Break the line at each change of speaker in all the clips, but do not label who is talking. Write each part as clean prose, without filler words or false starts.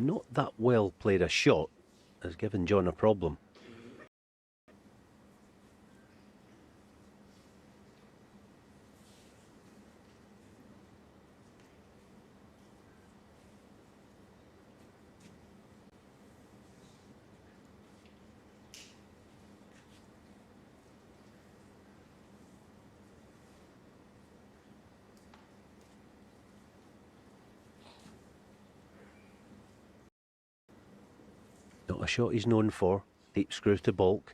not that well played a shot has given John a problem. Not a shot he's known for. Deep screw to baulk.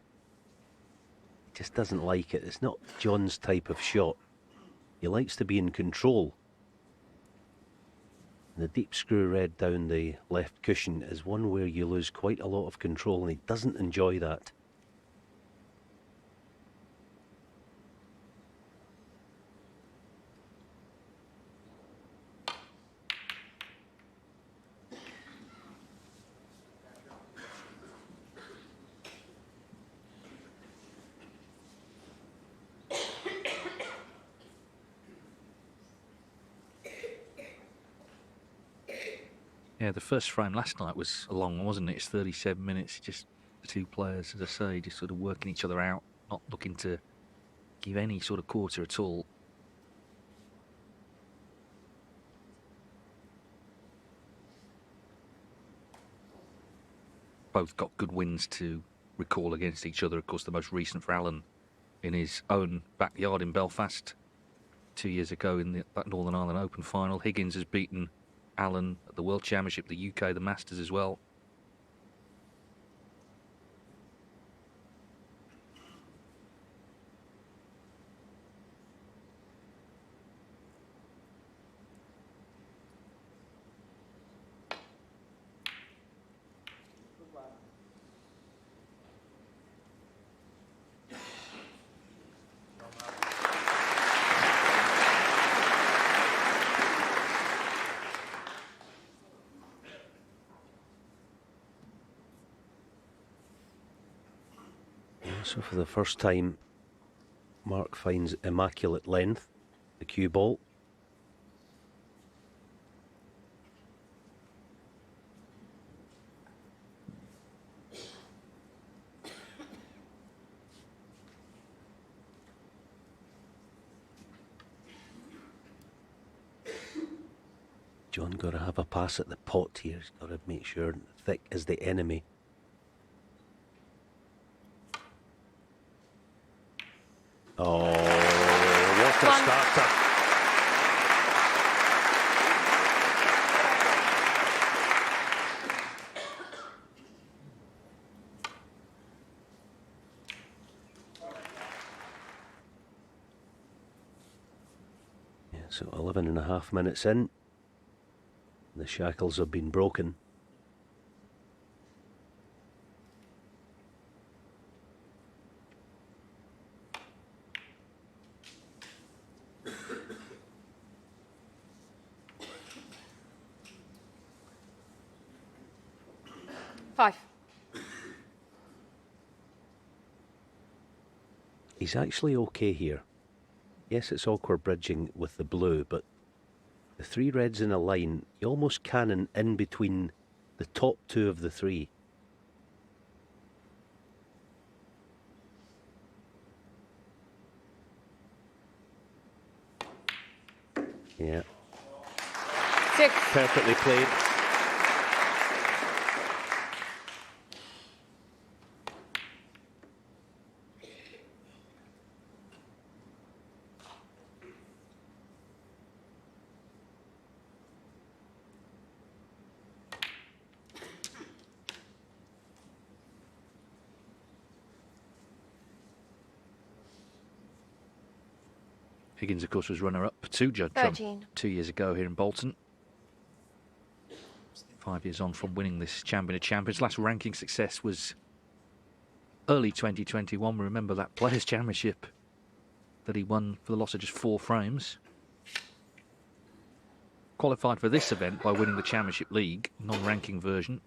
He just doesn't like it. It's not John's type of shot. He likes to be in control. And the deep screw red down the left cushion is one where you lose quite a lot of control, and he doesn't enjoy that.
Yeah, the first frame last night was a long one, wasn't it? It's 37 minutes. Just the two players, as I say, just sort of working each other out, not looking to give any sort of quarter at all. Both got good wins to recall against each other. Of course, the most recent for Alan in his own backyard in Belfast 2 years ago in that Northern Ireland Open final. Higgins has beaten Alan at the World Championship, the UK, the Masters as well.
So for the first time, Mark finds immaculate length, the cue ball. John got to have a pass at the pot here. He's got to make sure thick is the enemy. Oh, what a starter. Yeah, so 11 and a half minutes in. The shackles have been broken. He's actually okay here. Yes, it's awkward bridging with the blue, but the three reds in a line, you almost cannon in between the top two of the three. Yeah.
6.
Perfectly played.
Higgins, of course, was runner-up to Judd Trump 2 years ago here in Bolton. 5 years on from winning this Champion of Champions. Last ranking success was early 2021. We remember that Players' Championship that he won for the loss of just 4 frames. Qualified for this event by winning the Championship League, non-ranking version.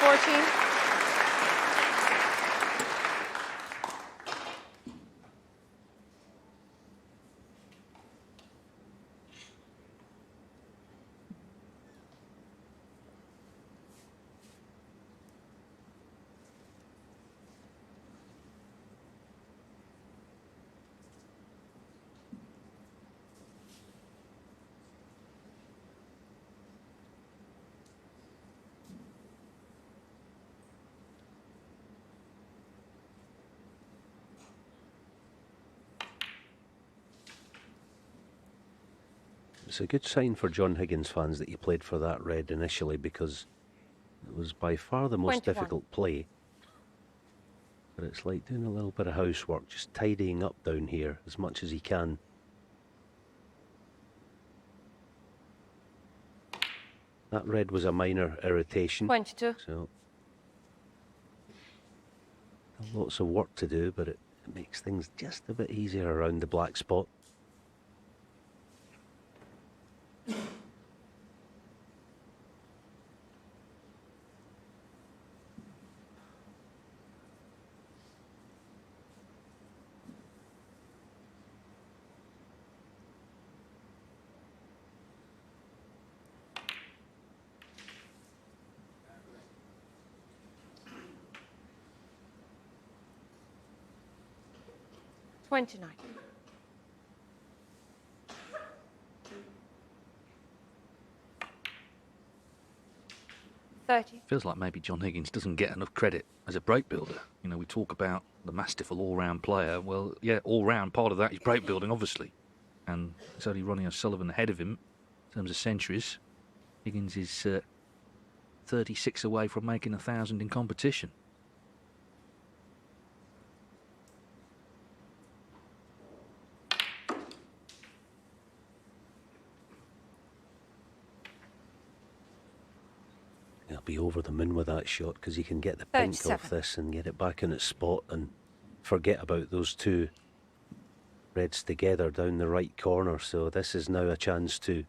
14.
It's a good sign for John Higgins fans that he played for that red initially, because it was by far the most
21.
difficult play. But it's like doing a little bit of housework, just tidying up down here as much as he can. That red was a minor irritation.
22.
So lots of work to do, but it makes things just a bit easier around the black spot.
$29. $30.
Feels like maybe John Higgins doesn't get enough credit as a break builder. You know, we talk about the masterful all-round player. Well, yeah, all-round, part of that is break building, obviously. And it's only Ronnie O'Sullivan ahead of him in terms of centuries. Higgins is 36 away from making 1,000 in competition.
He'll be over the moon with that shot, because he can get the pink
37.
off this and get it back in its spot and forget about those two reds together down the right corner. So this is now a chance to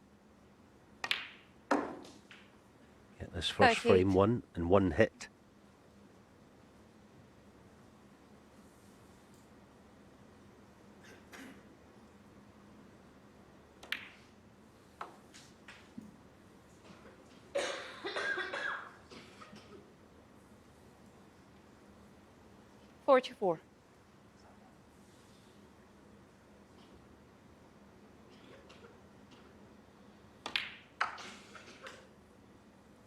get this first
38.
frame won in one hit.
$44.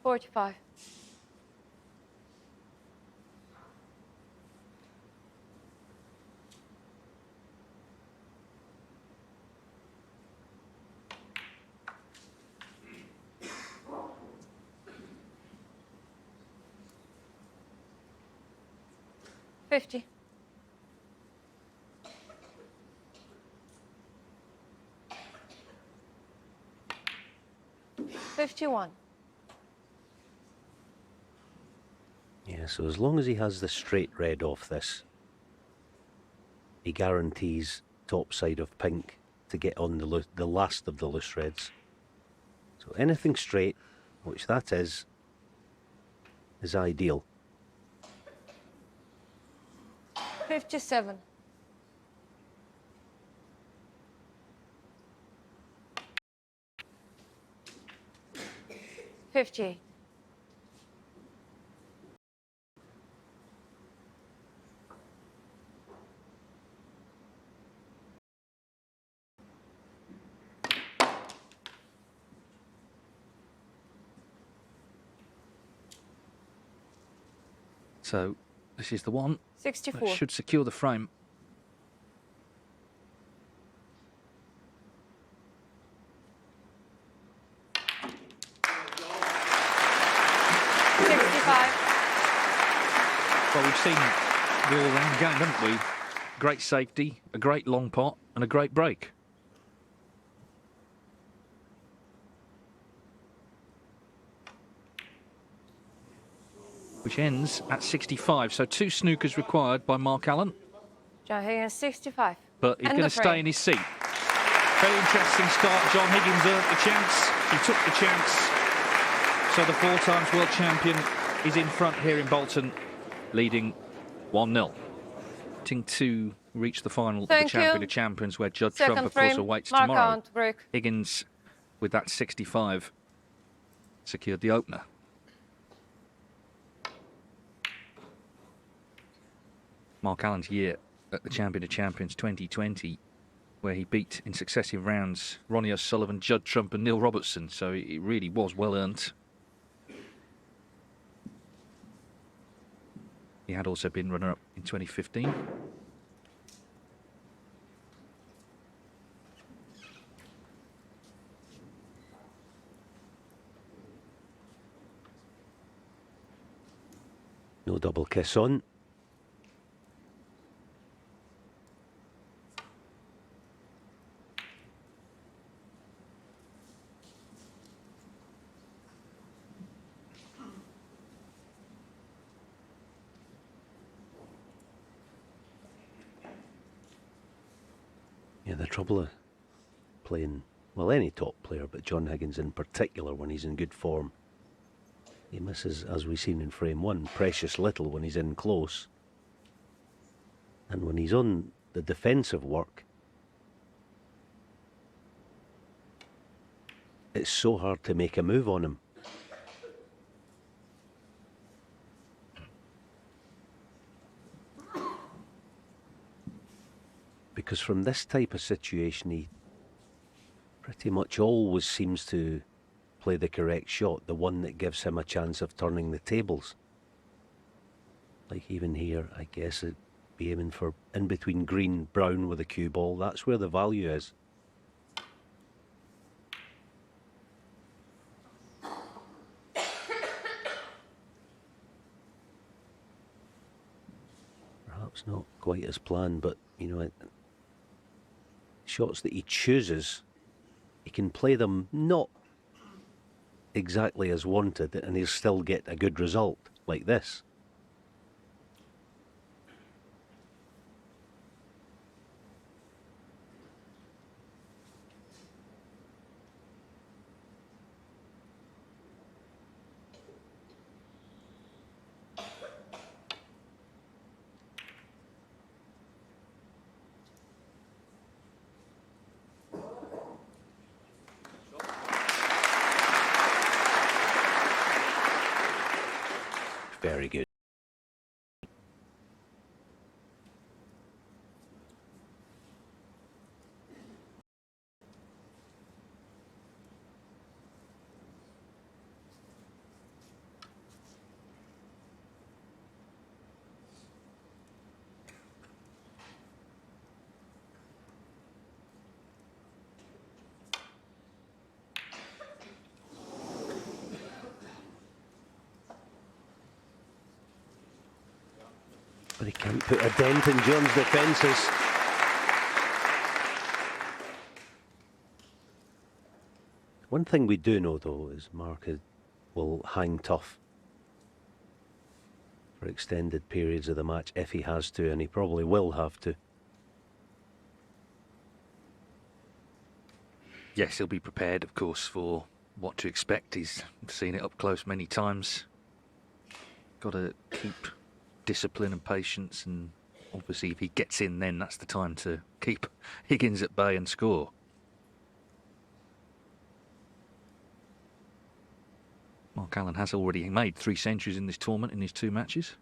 $45. $50. $51.
Yeah, so as long as he has the straight red off this, he guarantees top side of pink to get on the last of the loose reds. So anything straight, which that is ideal.
57. $58.
So this is the one
64.
that should secure the frame. Well, we've seen the all-round game, haven't we? Great safety, a great long pot, and a great break. Which ends at 65. So 2 snookers required by Mark Allen.
John Higgins, 65.
But he's
And
going
the
to stay
frame.
in his seat. Very interesting start. John Higgins earned the chance. He took the chance. So the 4 times world champion is in front here in Bolton, leading 1-0. To reach the final of the Champion of Champions, where Judd Trump, of course, awaits tomorrow. Higgins, with that 65, secured the opener. Mark Allen's year at the Champion of Champions 2020, where he beat in successive rounds Ronnie O'Sullivan, Judd Trump and Neil Robertson, so it really was well earned. He had also been runner-up in 2015.
No double kiss on. Yeah, the trouble of playing, well, any top player, but John Higgins in particular, when he's in good form, he misses, as we've seen in frame one, precious little when he's in close. And when he's on the defensive work, it's so hard to make a move on him. Because from this type of situation, he pretty much always seems to play the correct shot, the one that gives him a chance of turning the tables. Like even here, I guess it'd be aiming for in between green, brown with a cue ball. That's where the value is. Perhaps not quite as planned, but you know, shots that he chooses, he can play them not exactly as wanted, and he'll still get a good result like this. Very good. But he can't put a dent in John's defences. One thing we do know, though, is Mark will hang tough for extended periods of the match if he has to, and he probably will have to.
Yes, he'll be prepared, of course, for what to expect. He's seen it up close many times. Got to keep discipline and patience, and obviously if he gets in, then that's the time to keep Higgins at bay and score. Mark Allen has already made 3 centuries in this tournament in his 2 matches.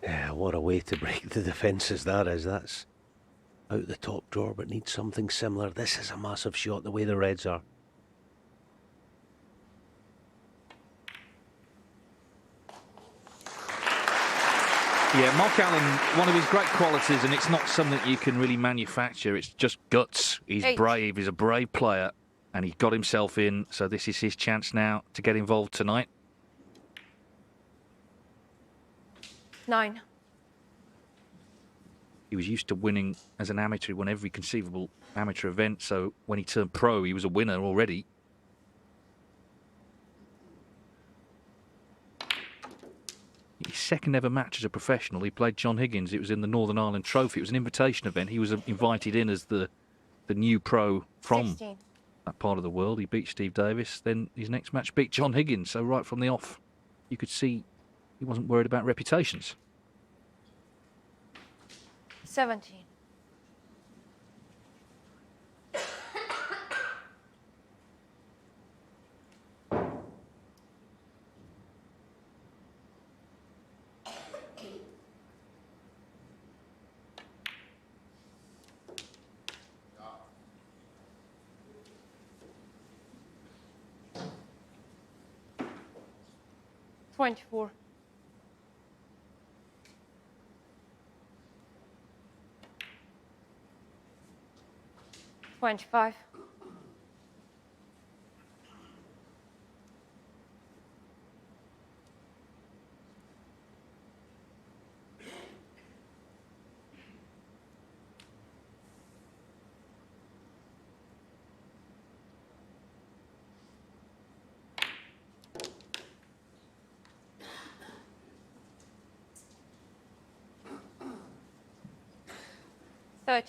Yeah, what a way to break the defences that is. That's out the top drawer, but needs something similar. This is a massive shot, the way the Reds are.
Yeah, Mark Allen, one of his great qualities, and it's not something you can really manufacture, it's just guts. He's brave, he's a brave player, and he got himself in, so this is his chance now to get involved tonight.
9.
He was used to winning as an amateur. He won every conceivable amateur event, so when he turned pro, he was a winner already. His second ever match as a professional, he played John Higgins. It was in the Northern Ireland Trophy. It was an invitation event. He was invited in as the new pro from
16.
that part of the world. He beat Steve Davis. Then his next match beat John Higgins. So right from the off, you could see he wasn't worried about reputations.
17. $24. 25. $32.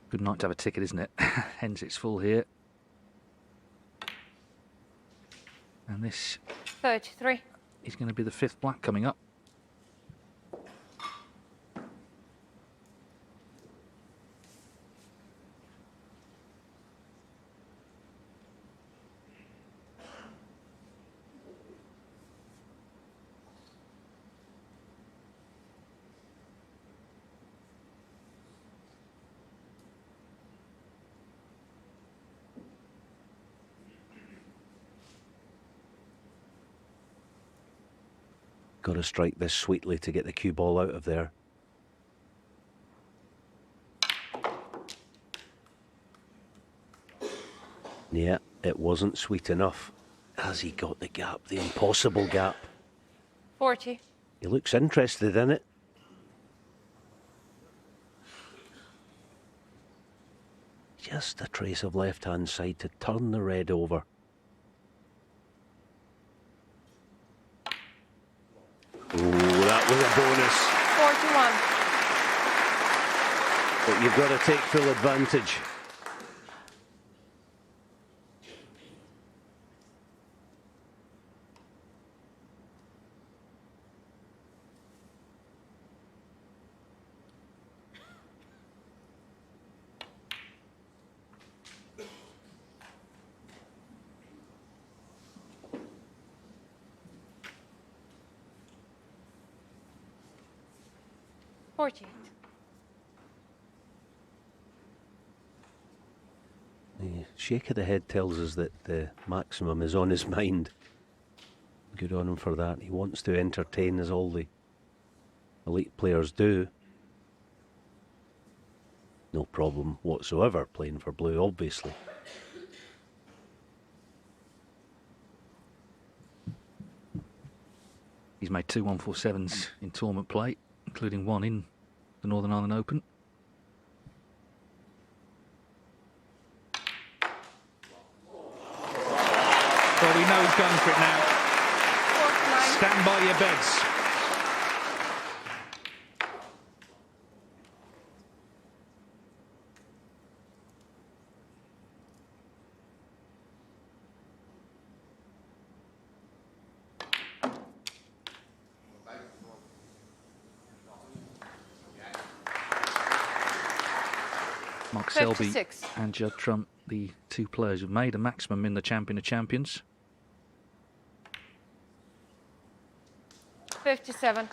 Good night to have a ticket, isn't it? Hence it's full here. And this
33.
is going to be the 5th black coming up.
Got to strike this sweetly to get the cue ball out of there. Yeah, it wasn't sweet enough. Has he got the gap, the impossible gap?
40.
He looks interested in it. Just a trace of left-hand side to turn the red over. Oh, that was a bonus.
41.
But you've got to take full advantage.
$48.
The shake of the head tells us that the maximum is on his mind. Good on him for that. He wants to entertain, as all the elite players do. No problem whatsoever playing for blue, obviously.
He's made 2 147s in tournament play, including one in the Northern Ireland Open. Well, we know he's going for it now.
49.
Stand by your beds. Mark Selby
56.
and Judd Trump, the two players who've made a maximum in the Champion of Champions.
57.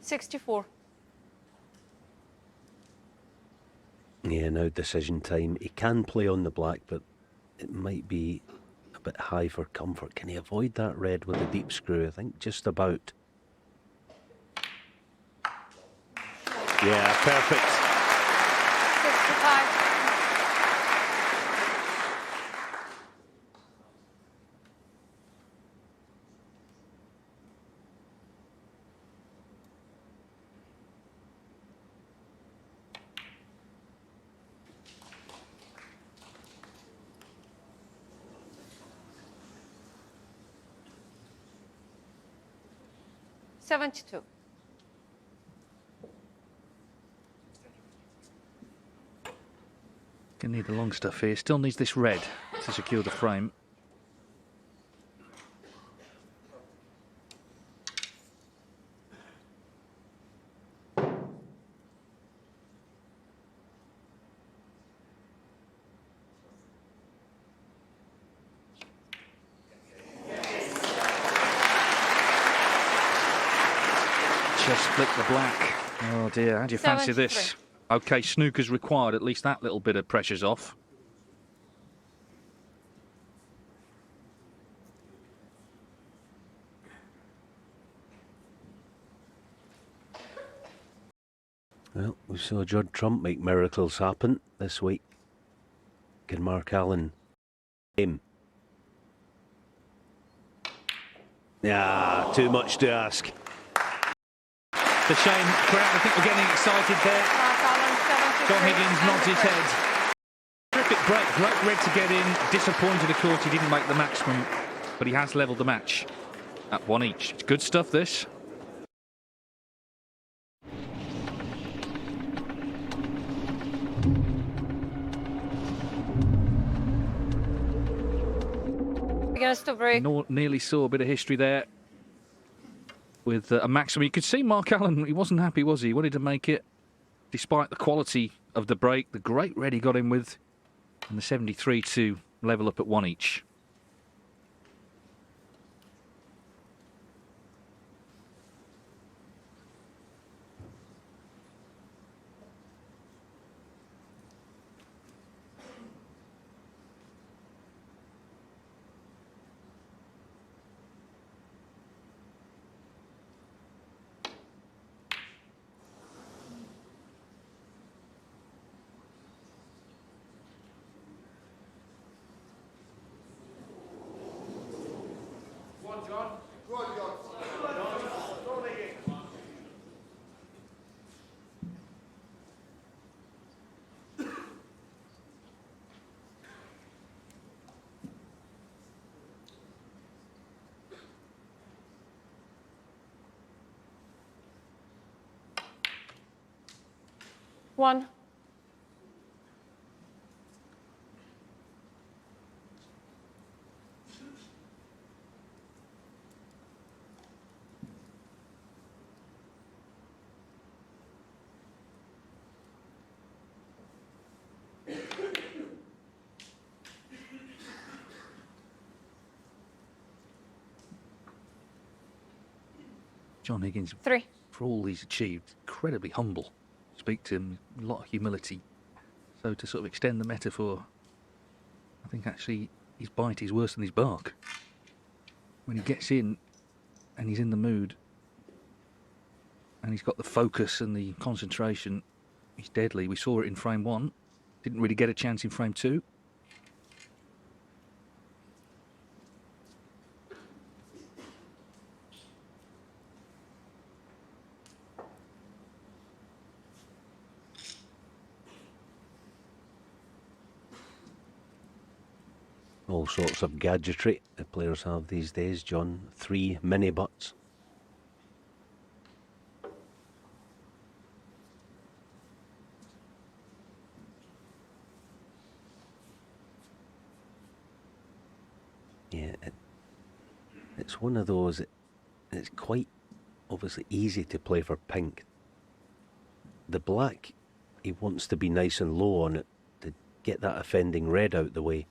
$64.
now decision time. He can play on the black, but it might be a bit high for comfort. Can he avoid that red with the deep screw? I think just about. Yeah, perfect.
65. $72.
Gonna need the long stuff here. Still needs this red to secure the frame. Just split the black. Oh dear, how do you fancy this?
73.
Okay, snooker's required. At least that little bit of pressure's off.
Well, we saw Judd Trump make miracles happen this week. Can Mark Allen him? Yeah, too much to ask.
It's a shame, crowd. I think we're getting excited there.
Mark Allen, 73.
John Higgins
and
nods his
the
head. Terrific break. Great red to get in. Disappointed, of course, he didn't make the maximum, but he has levelled the match at one each. It's good stuff, this.
Against the break.
Nearly saw a bit of history there with a maximum. You could see Mark Allen, he wasn't happy, was he? He wanted to make it, despite the quality of the break. The great red he got in with, and the 73 to level up at one each.
One.
John Higgins,
3.
for all he's achieved, incredibly humble. Speak to him, a lot of humility. So to sort of extend the metaphor, I think actually his bite is worse than his bark. When he gets in and he's in the mood and he's got the focus and the concentration, he's deadly. We saw it in frame one. Didn't really get a chance in frame two.
All sorts of gadgetry the players have these days, John. 3 mini butts. Yeah, it's one of those, it's quite obviously easy to play for pink. The black, he wants to be nice and low on it to get that offending red out the way.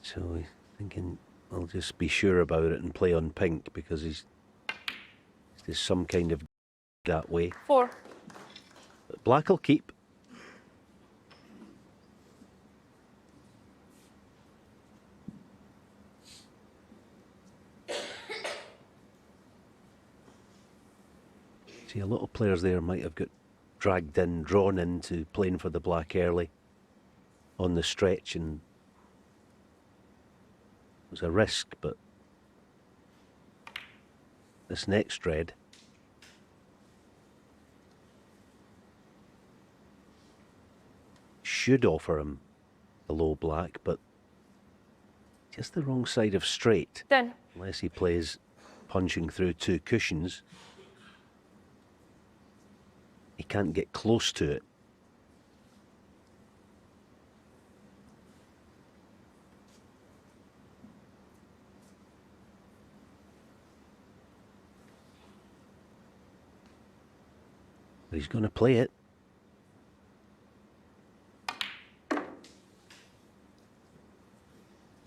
So he's thinking, I'll just be sure about it and play on pink because there's some kind of that way.
4.
Black will keep. See, a lot of players there might have got dragged in, drawn into playing for the black early on the stretch, and it was a risk, but this next red should offer him the low black, but just the wrong side of straight.
10.
Unless he plays punching through two cushions, he can't get close to it. But he's going to play it.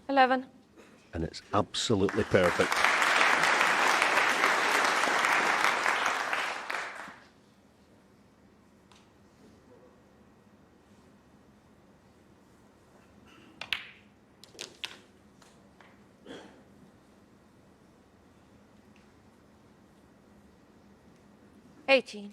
$11.
And it's absolutely perfect.
$18.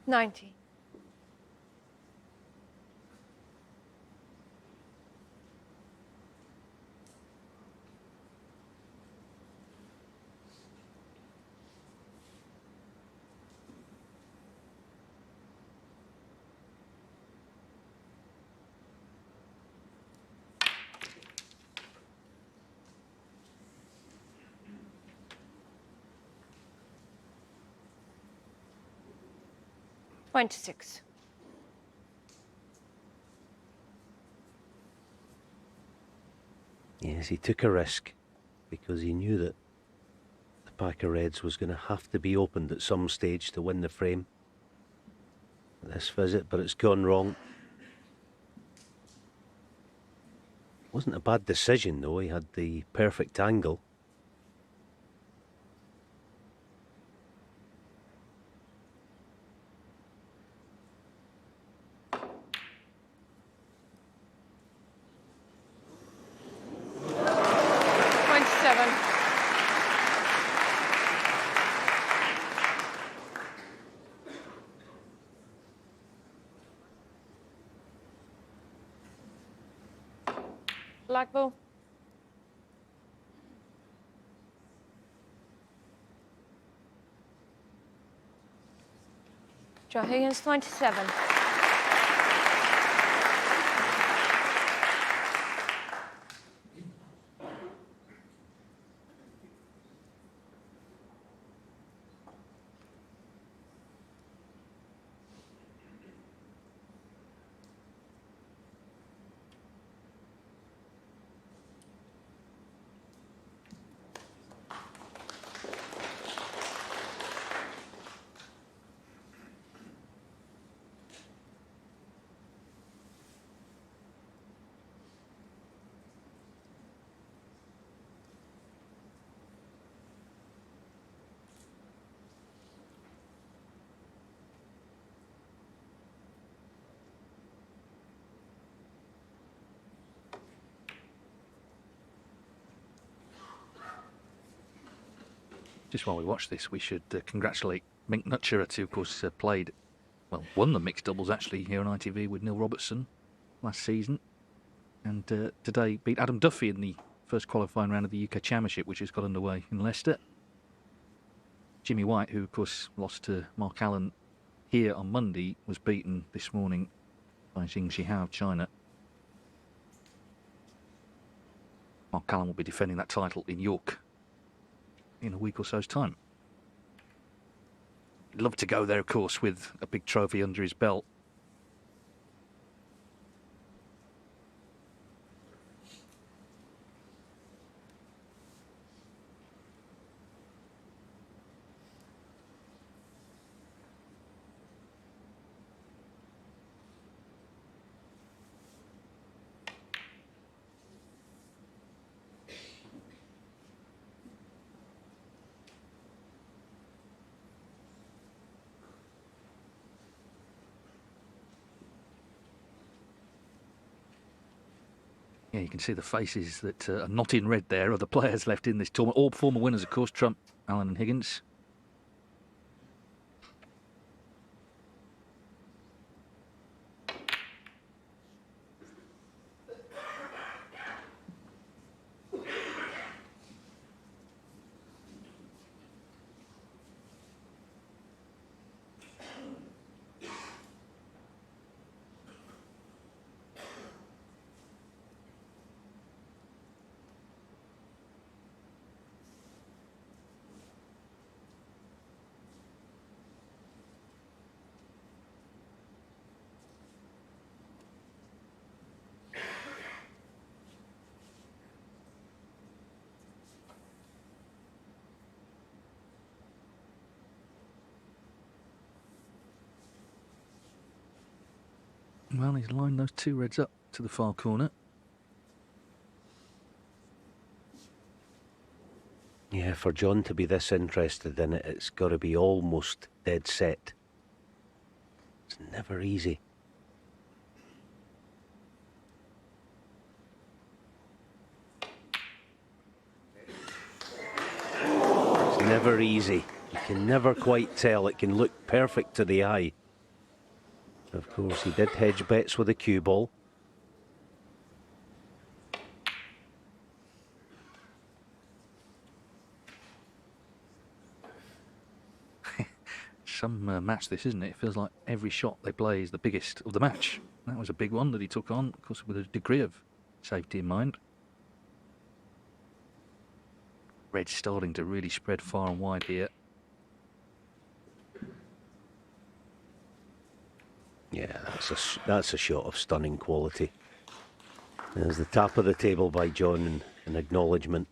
$90. $26.
Yes, he took a risk because he knew that the pack of reds was going to have to be opened at some stage to win the frame this visit, but it's gone wrong. Wasn't a bad decision though, he had the perfect angle.
Black ball. Draw Higgins, 27.
Just while we watch this, we should congratulate Mink Nutchera, who, of course, won the mixed doubles actually here on ITV with Neil Robertson last season. And today beat Adam Duffy in the first qualifying round of the UK Championship, which has got underway in Leicester. Jimmy White, who, of course, lost to Mark Allen here on Monday, was beaten this morning by Jing Zhihao of China. Mark Allen will be defending that title in York in a week or so's time. He'd love to go there, of course, with a big trophy under his belt. Yeah, you can see the faces that are not in red there of the players left in this tournament. All former winners, of course, Trump, Allen and Higgins. Well, he's lined those two reds up to the far corner.
Yeah, for John to be this interested in it, it's got to be almost dead set. It's never easy. It's never easy. You can never quite tell. It can look perfect to the eye. Of course, he did hedge bets with a cue ball.
Some match this, isn't it? It feels like every shot they play is the biggest of the match. That was a big one that he took on, of course, with a degree of safety in mind. Red's starting to really spread far and wide here.
Yeah, that's a shot of stunning quality. There's the tap of the table by John in acknowledgement.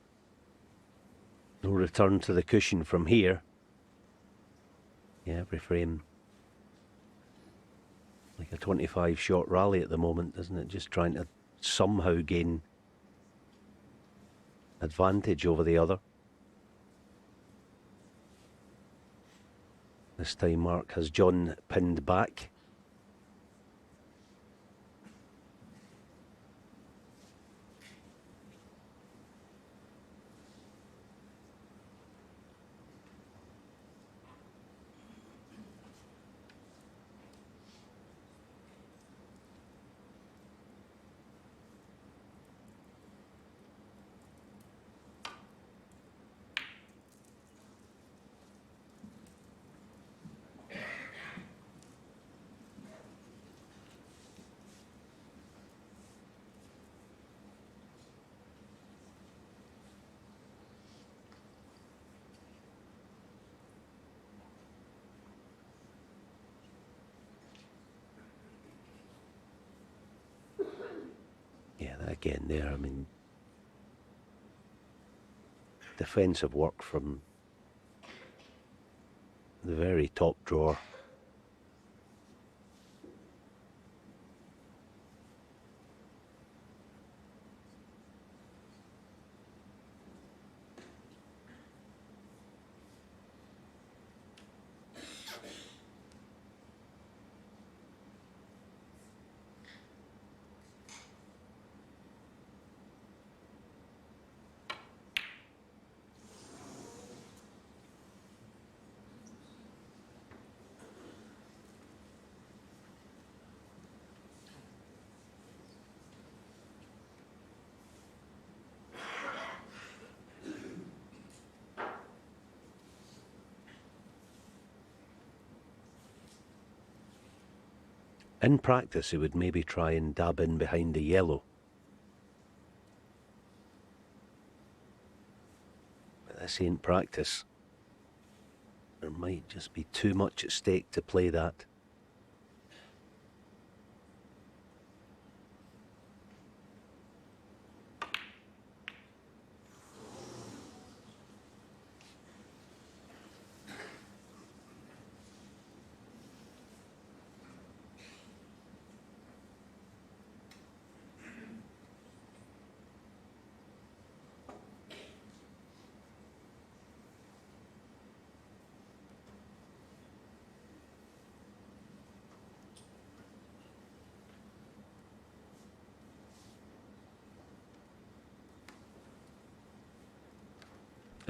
No return to the cushion from here. Yeah, every frame like a 25-shot rally at the moment, isn't it? Just trying to somehow gain advantage over the other. This time Mark has John pinned back. Yeah, again there, I mean, defensive work from the very top drawer. In practice, he would maybe try and dab in behind the yellow. But this ain't practice. There might just be too much at stake to play that.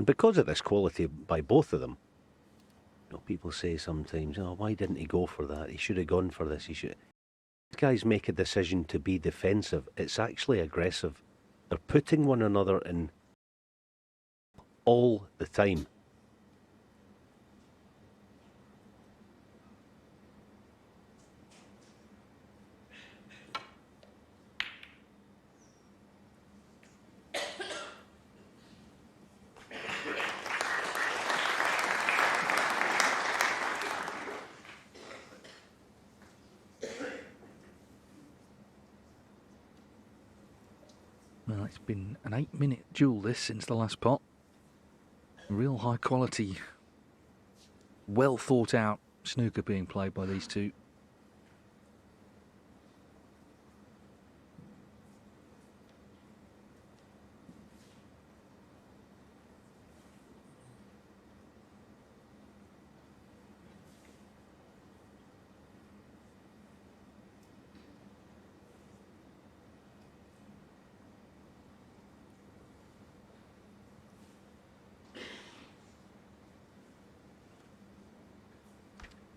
And because of this quality by both of them, you know, people say sometimes, oh, why didn't he go for that? He should have gone for this. He should. These guys make a decision to be defensive. It's actually aggressive. They're putting one another in all the time.
Well, it's been an 8-minute duel this since the last pot. Real high quality, well thought out snooker being played by these two.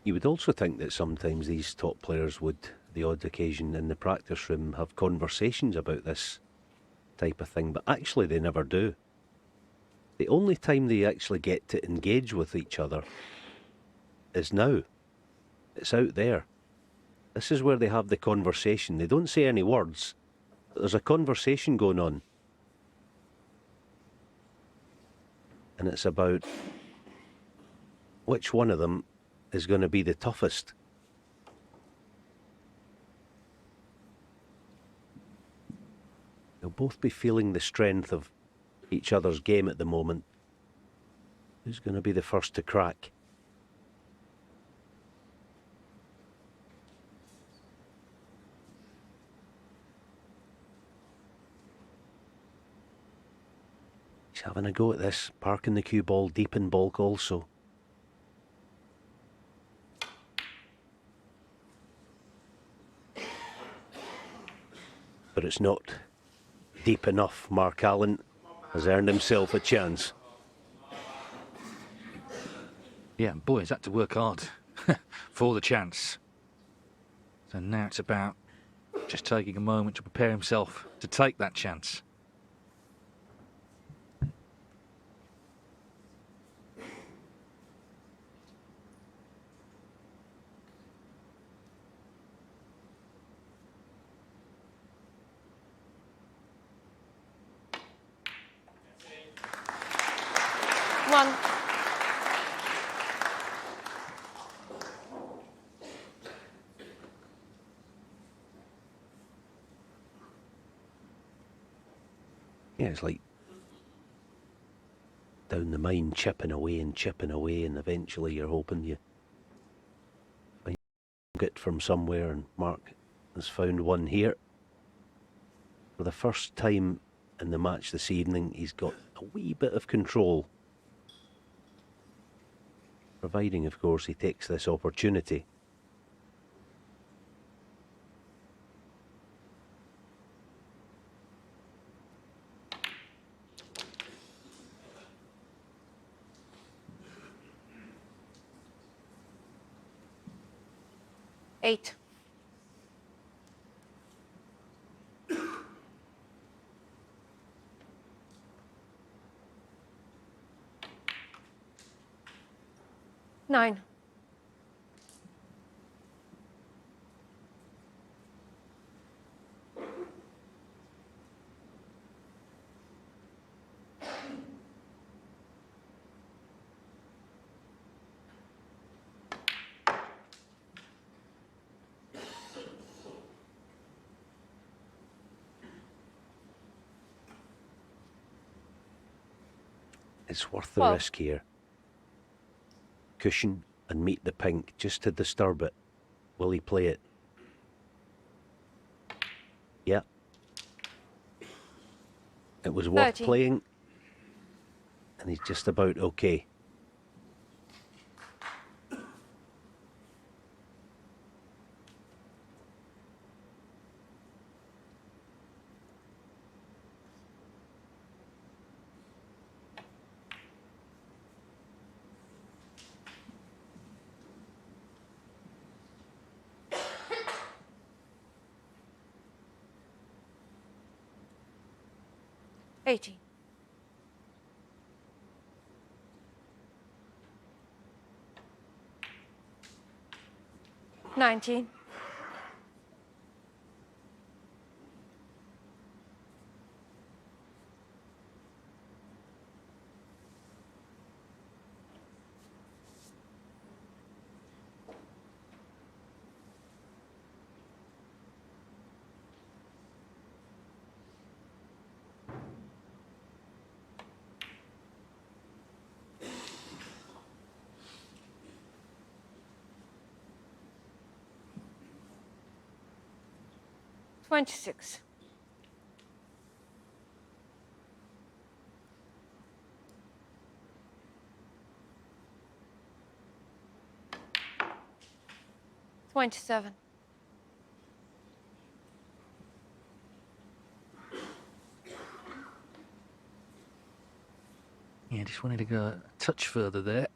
You would also think that sometimes these top players would, the odd occasion in the practice room, have conversations about this type of thing, but actually they never do. The only time they actually get to engage with each other is now. It's out there. This is where they have the conversation. They don't say any words, but there's a conversation going on. And it's about which one of them is going to be the toughest. They'll both be feeling the strength of each other's game at the moment. Who's going to be the first to crack? He's having a go at this, parking the cue ball deep in bulk also. But it's not deep enough. Mark Allen has earned himself a chance.
Yeah, boy, he's had to work hard for the chance. So now it's about just taking a moment to prepare himself to take that chance.
One.
Yeah, it's like down the mine, chipping away, and eventually you're hoping you find it from somewhere, and Mark has found one here. For the first time in the match this evening, he's got a wee bit of control. Providing, of course, he takes this opportunity.
Eight. Nine.
It's worth the
12.
risk here. Cushion and meet the pink just to disturb it. Will he play it? Yeah. It was worth
30.
playing. And he's just about okay.
18. 19. 26. 27.
'Just wanted to go a touch further there.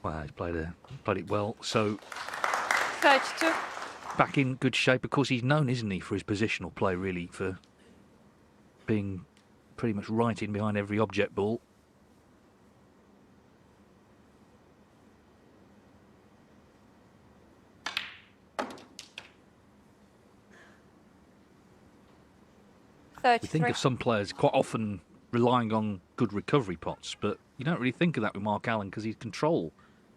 Wow, he's played it well. So
32.
back in good shape. Of course, he's known, isn't he, for his positional play, really, for being pretty much right in behind every object ball. We think
33.
of some players quite often relying on good recovery pots, but you don't really think of that with Mark Allen because his control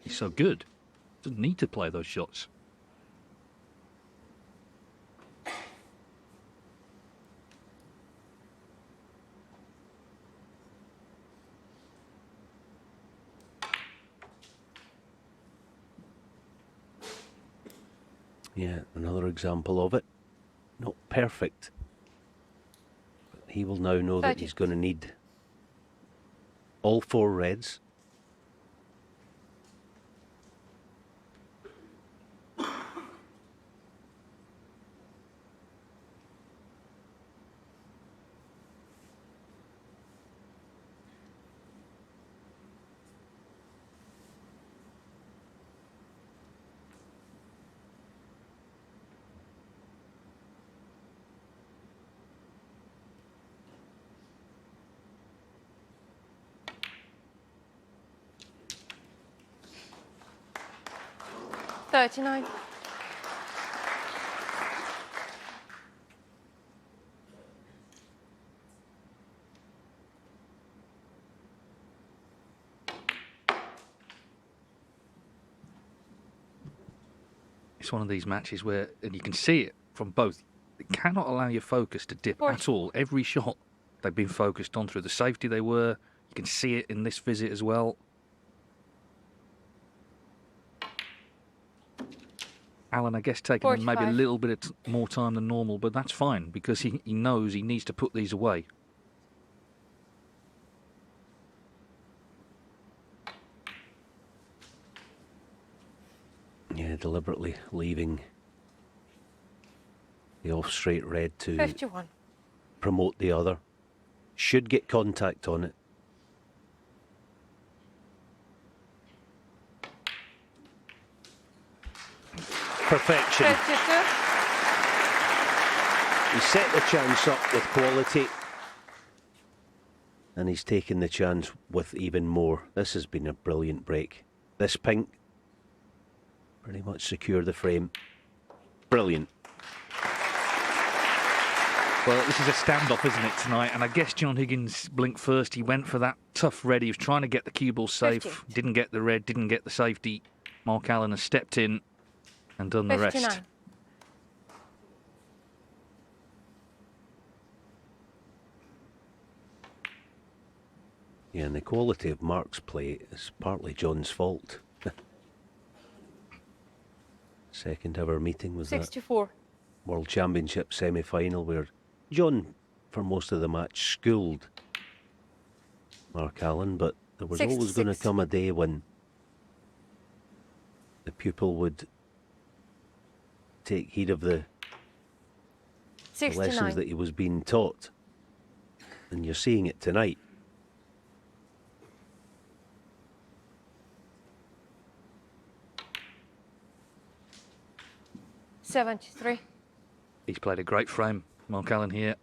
is so good. Doesn't need to play those shots.
Yeah, another example of it. Not perfect. But he will now know that he's going to need all 4 reds.
$39.
It's one of these matches where, and you can see it from both, it cannot allow your focus to dip at all. Every shot they've been focused on through the safety they were. You can see it in this visit as well. Alan, I guess, taking them maybe a
45.
little bit of more time than normal, but that's fine because he knows he needs to put these away.
Yeah, deliberately leaving the off-straight red to
51.
promote the other. Should get contact on it. Perfection.
52.
He set the chance up with quality. And he's taken the chance with even more. This has been a brilliant break. This pink pretty much secured the frame. Brilliant.
Well, this is a standoff, isn't it, tonight? And I guess John Higgins blinked first. He went for that tough red. He was trying to get the cue ball safe.
50.
Didn't get the red, didn't get the safety. Mark Allen has stepped in and done the
59.
rest.
Yeah, and the quality of Mark's play is partly John's fault. Second ever meeting was that
64.
World Championship semi-final where John, for most of the match, schooled Mark Allen, but there was always going to
66.
come a day when the pupil would take heed of the the lessons
69.
that he was being taught. And you're seeing it tonight.
$73.
He's played a great frame, Mark Allen here.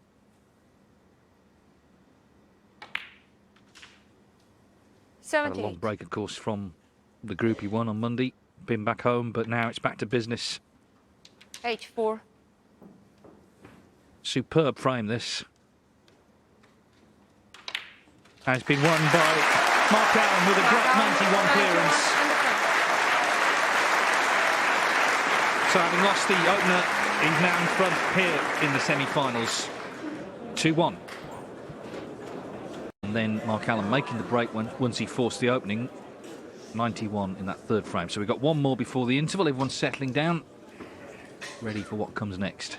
Had a long
78.
break, of course, from the group he won on Monday. Been back home, but now it's back to business.
H4.
Superb frame, this. And it's been won by Mark Allen with a great 91 clearance. So having lost the opener, he's now in front here in the semi-finals. 2-1. And then Mark Allen making the break once he forced the opening. 91 in that third frame. So we've got one more before the interval. Everyone's settling down, ready for what comes next.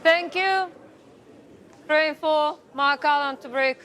Thank you. Praying for Mark Allen to break.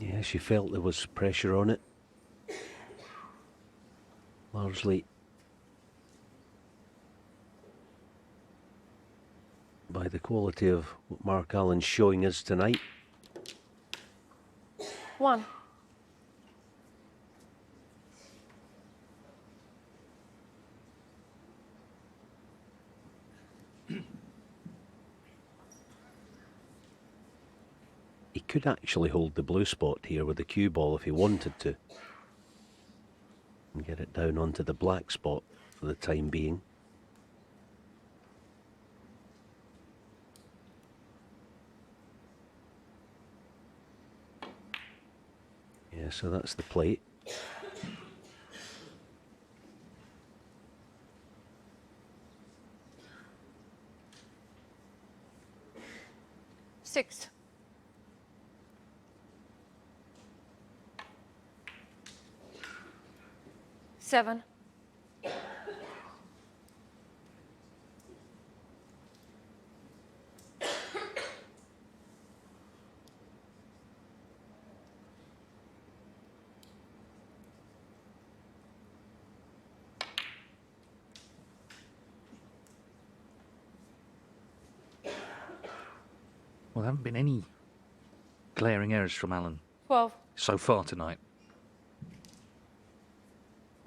Yeah, she felt there was pressure on it. Largely by the quality of what Mark Allen's showing us tonight.
1.
He could actually hold the blue spot here with the cue ball if he wanted to. And get it down onto the black spot for the time being. Yeah, so that's the plate.
Six. Seven.
Well, there haven't been any glaring errors from Allen
12.
so far tonight.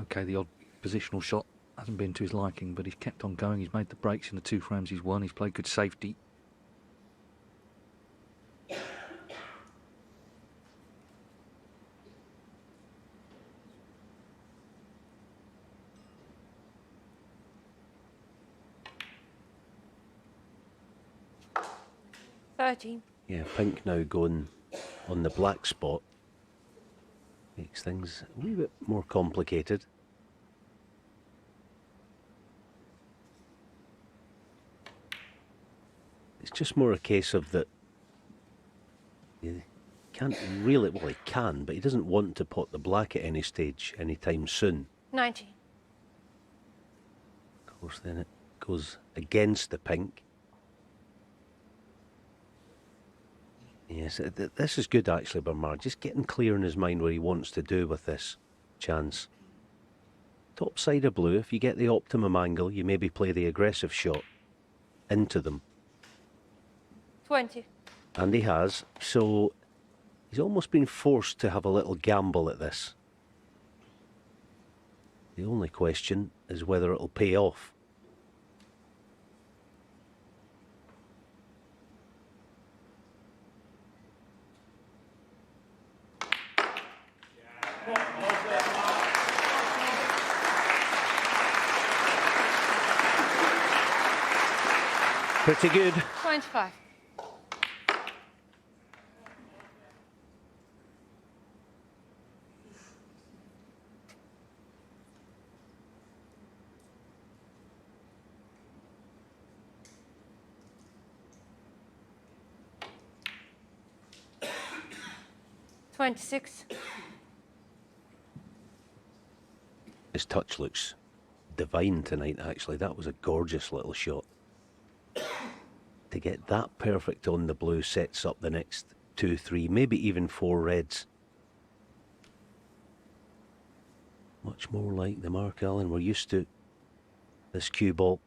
Okay, the odd positional shot hasn't been to his liking, but he's kept on going. He's made the breaks in the two frames he's won. He's played good safety.
$13.
Yeah, pink now going on the black spot makes things a wee bit more complicated. It's just more a case of that he can't really, well he can, but he doesn't want to pot the black at any stage anytime soon.
19.
Of course then it goes against the pink. Yes, this is good actually, Bernard. Just getting clear in his mind what he wants to do with this chance. Top side of blue, if you get the optimum angle, you maybe play the aggressive shot into them.
20.
And he has. So he's almost been forced to have a little gamble at this. The only question is whether it'll pay off. Pretty good.
25. $26.
His touch looks divine tonight, actually. That was a gorgeous little shot. To get that perfect on the blue sets up the next 2, 3, maybe even 4 reds. Much more like the Mark Allen we're used to. This cue ball.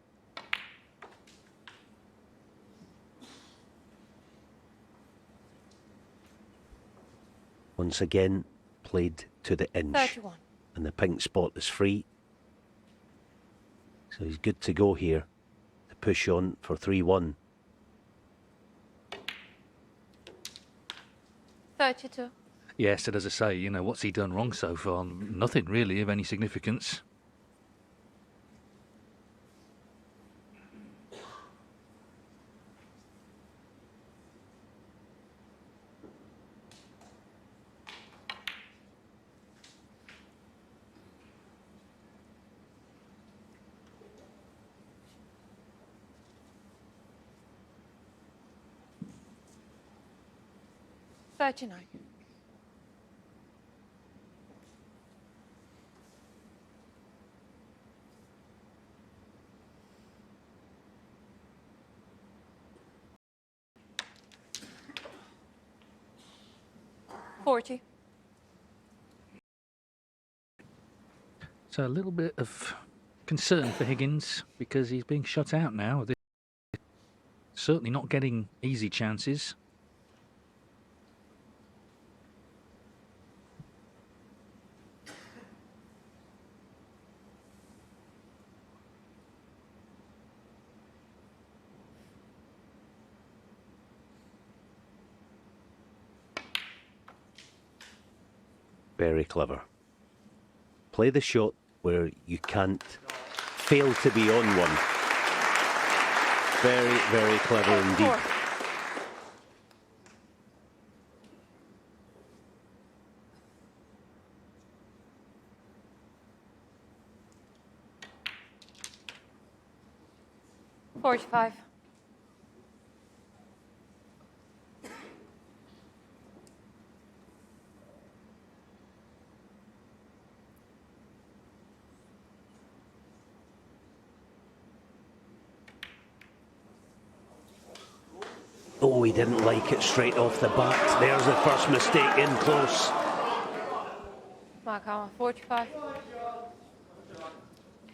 Once again, played to the inch.
31.
And the pink spot is free. So he's good to go here to push on for 3-1.
32.
Yes, and as I say, you know, what's he done wrong so far? Nothing really of any significance.
$39. $40.
So a little bit of concern for Higgins because he's being shut out now. Certainly not getting easy chances.
Very clever. Play the shot where you can't fail to be on one. Very, very clever indeed.
45.
Oh, he didn't like it straight off the bat. There's the first mistake in close.
Mark Allen, 45.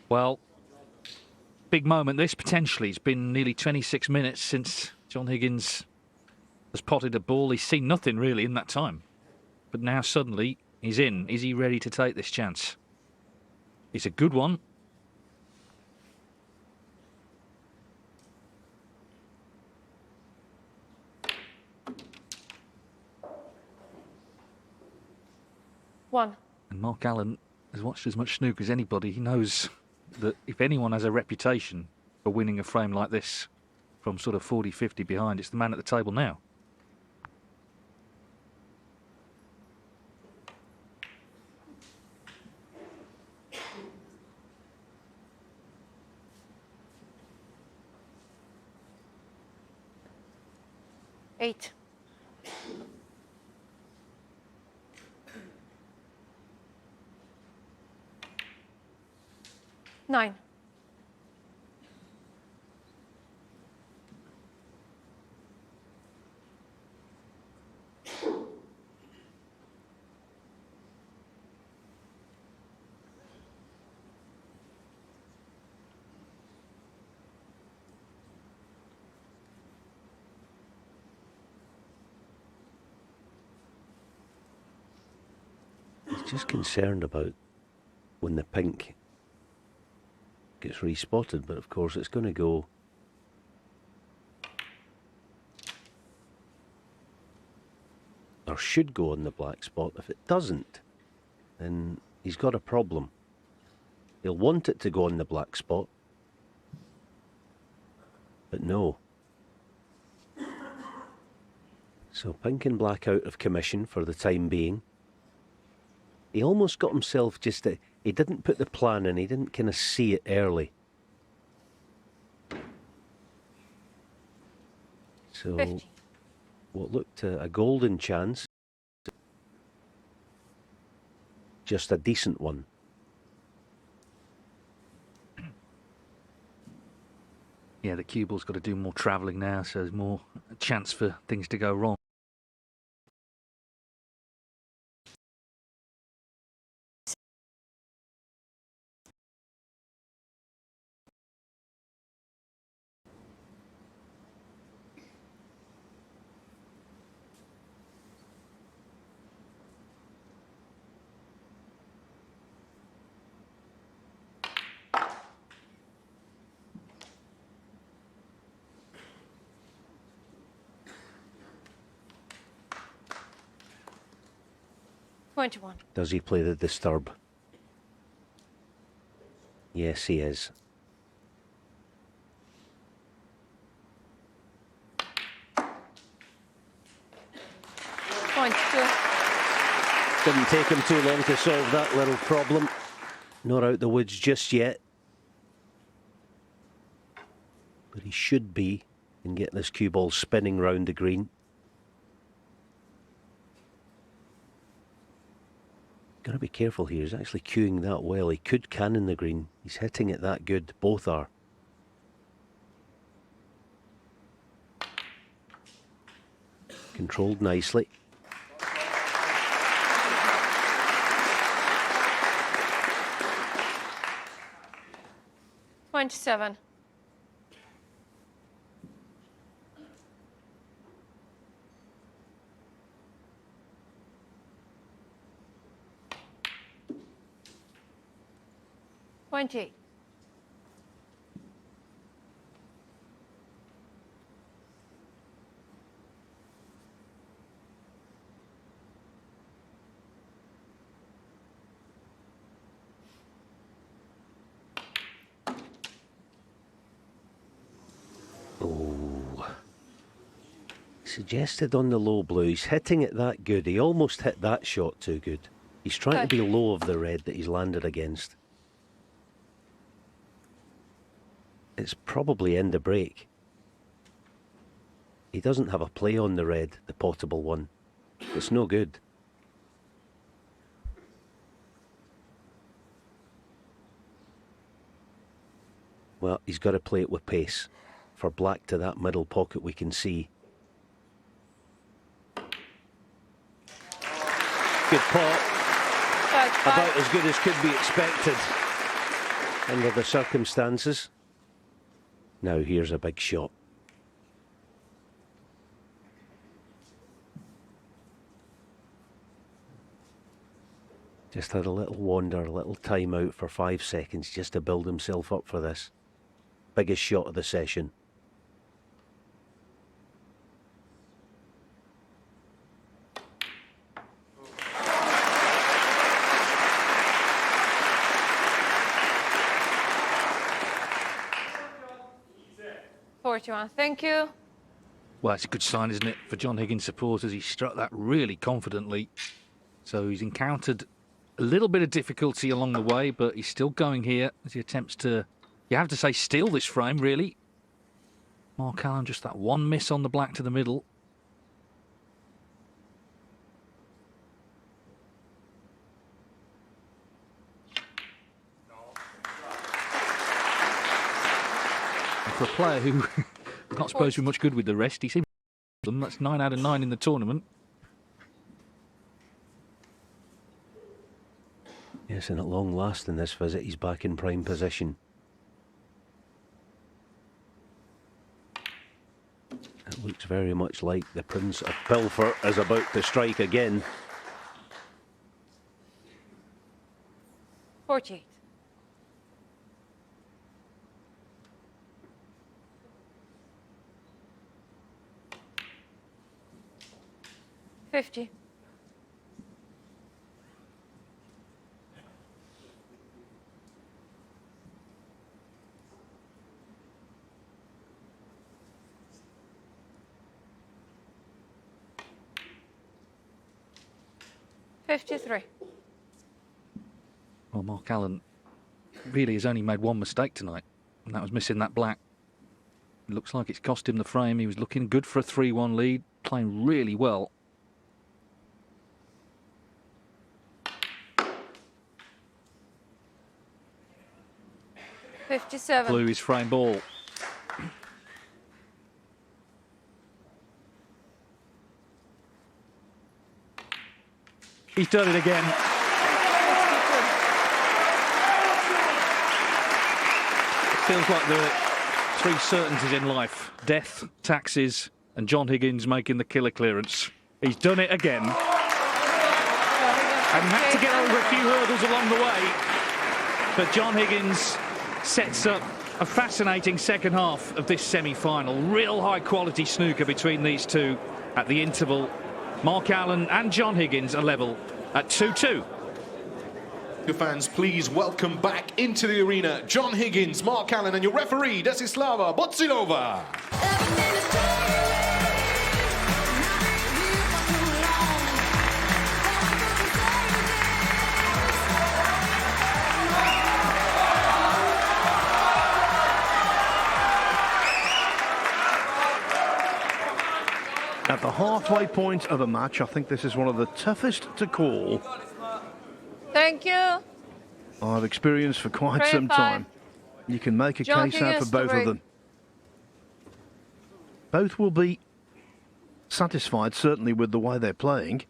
Well, big moment this potentially. It's been nearly 26 minutes since John Higgins has potted a ball. He's seen nothing really in that time. But now suddenly he's in. Is he ready to take this chance? It's a good one.
One.
And Mark Allen has watched as much snooker as anybody. He knows that if anyone has a reputation for winning a frame like this from sort of 40, 50 behind, it's the man at the table now.
Eight. Nine.
just concerned about when the pink gets respotted, but of course it's going to go or should go on the black spot. If it doesn't, then he's got a problem. He'll want it to go on the black spot, but no. So pink and black out of commission for the time being. He almost got himself he didn't put the plan in, he didn't kind of see it early. So
50.
what looked a golden chance, just a decent one.
Yeah, the cue ball's got to do more travelling now, so there's more chance for things to go wrong.
$21.
Does he play the disturb? Yes, he is. Didn't take him too long to solve that little problem. Not out the woods just yet. But he should be in getting this cue ball spinning round the green. Got to be careful here. He's actually cueing that well. He could cannon the green. He's hitting it that good. Both are. Controlled nicely.
$27. $28.
Suggested on the low blue. He's hitting it that good. He almost hit that shot too good. He's trying to be low of the red that he's landed against. It's probably end of break. He doesn't have a play on the red, the potable one. It's no good. Well, he's got to play it with pace. For black to that middle pocket we can see. Good pot. About as good as could be expected under the circumstances. Now here's a big shot. Just had a little wander, a little time out for 5 seconds just to build himself up for this. Biggest shot of the session.
$41. Thank you.
Well, it's a good sign, isn't it, for John Higgins supporters? He struck that really confidently. So he's encountered a little bit of difficulty along the way, but he's still going here as he attempts to, you have to say, steal this frame, really. Mark Allen, just that one miss on the black to the middle. And for a player who is not supposed to be much good with the rest, he seems to them. That's 9 out of 9 in the tournament.
Yes, and at long last in this visit, he's back in prime position. It looks very much like the Prince of Pilfer is about to strike again.
48. 50. 53.
Well, Mark Allen really has only made one mistake tonight, and that was missing that black. It looks like it's cost him the frame. He was looking good for a 3-1 lead, playing really well.
Fifty-seven.
Blew his frame ball. He's done it again. It feels like there are three certainties in life: death, taxes, and John Higgins making the killer clearance. He's done it again. And had to get over a few hurdles along the way. But John Higgins sets up a fascinating second half of this semi-final. Real high-quality snooker between these two at the interval. Mark Allen and John Higgins are level at 2-2.
Fans, please welcome back into the arena John Higgins, Mark Allen, and your referee, Desislava Botsilova.
At the halfway point of a match, I think this is one of the toughest to call
Thank you.
I've experienced for quite some
25.
time. You can make a
John
case out for
Higgins
both
to
of them. Both will be satisfied, certainly, with the way they're playing.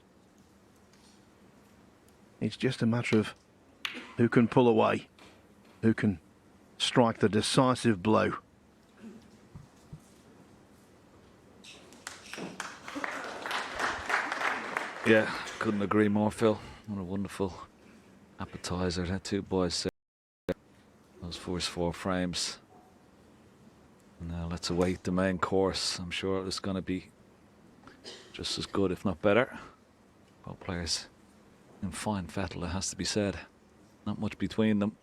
It's just a matter of who can pull away, who can strike the decisive blow.
Yeah, couldn't agree more, Phil. What a wonderful appetizer that two boys said. Those first four frames. Now let's await the main course. I'm sure it's going to be just as good, if not better. Both players in fine fettle, it has to be said. Not much between them.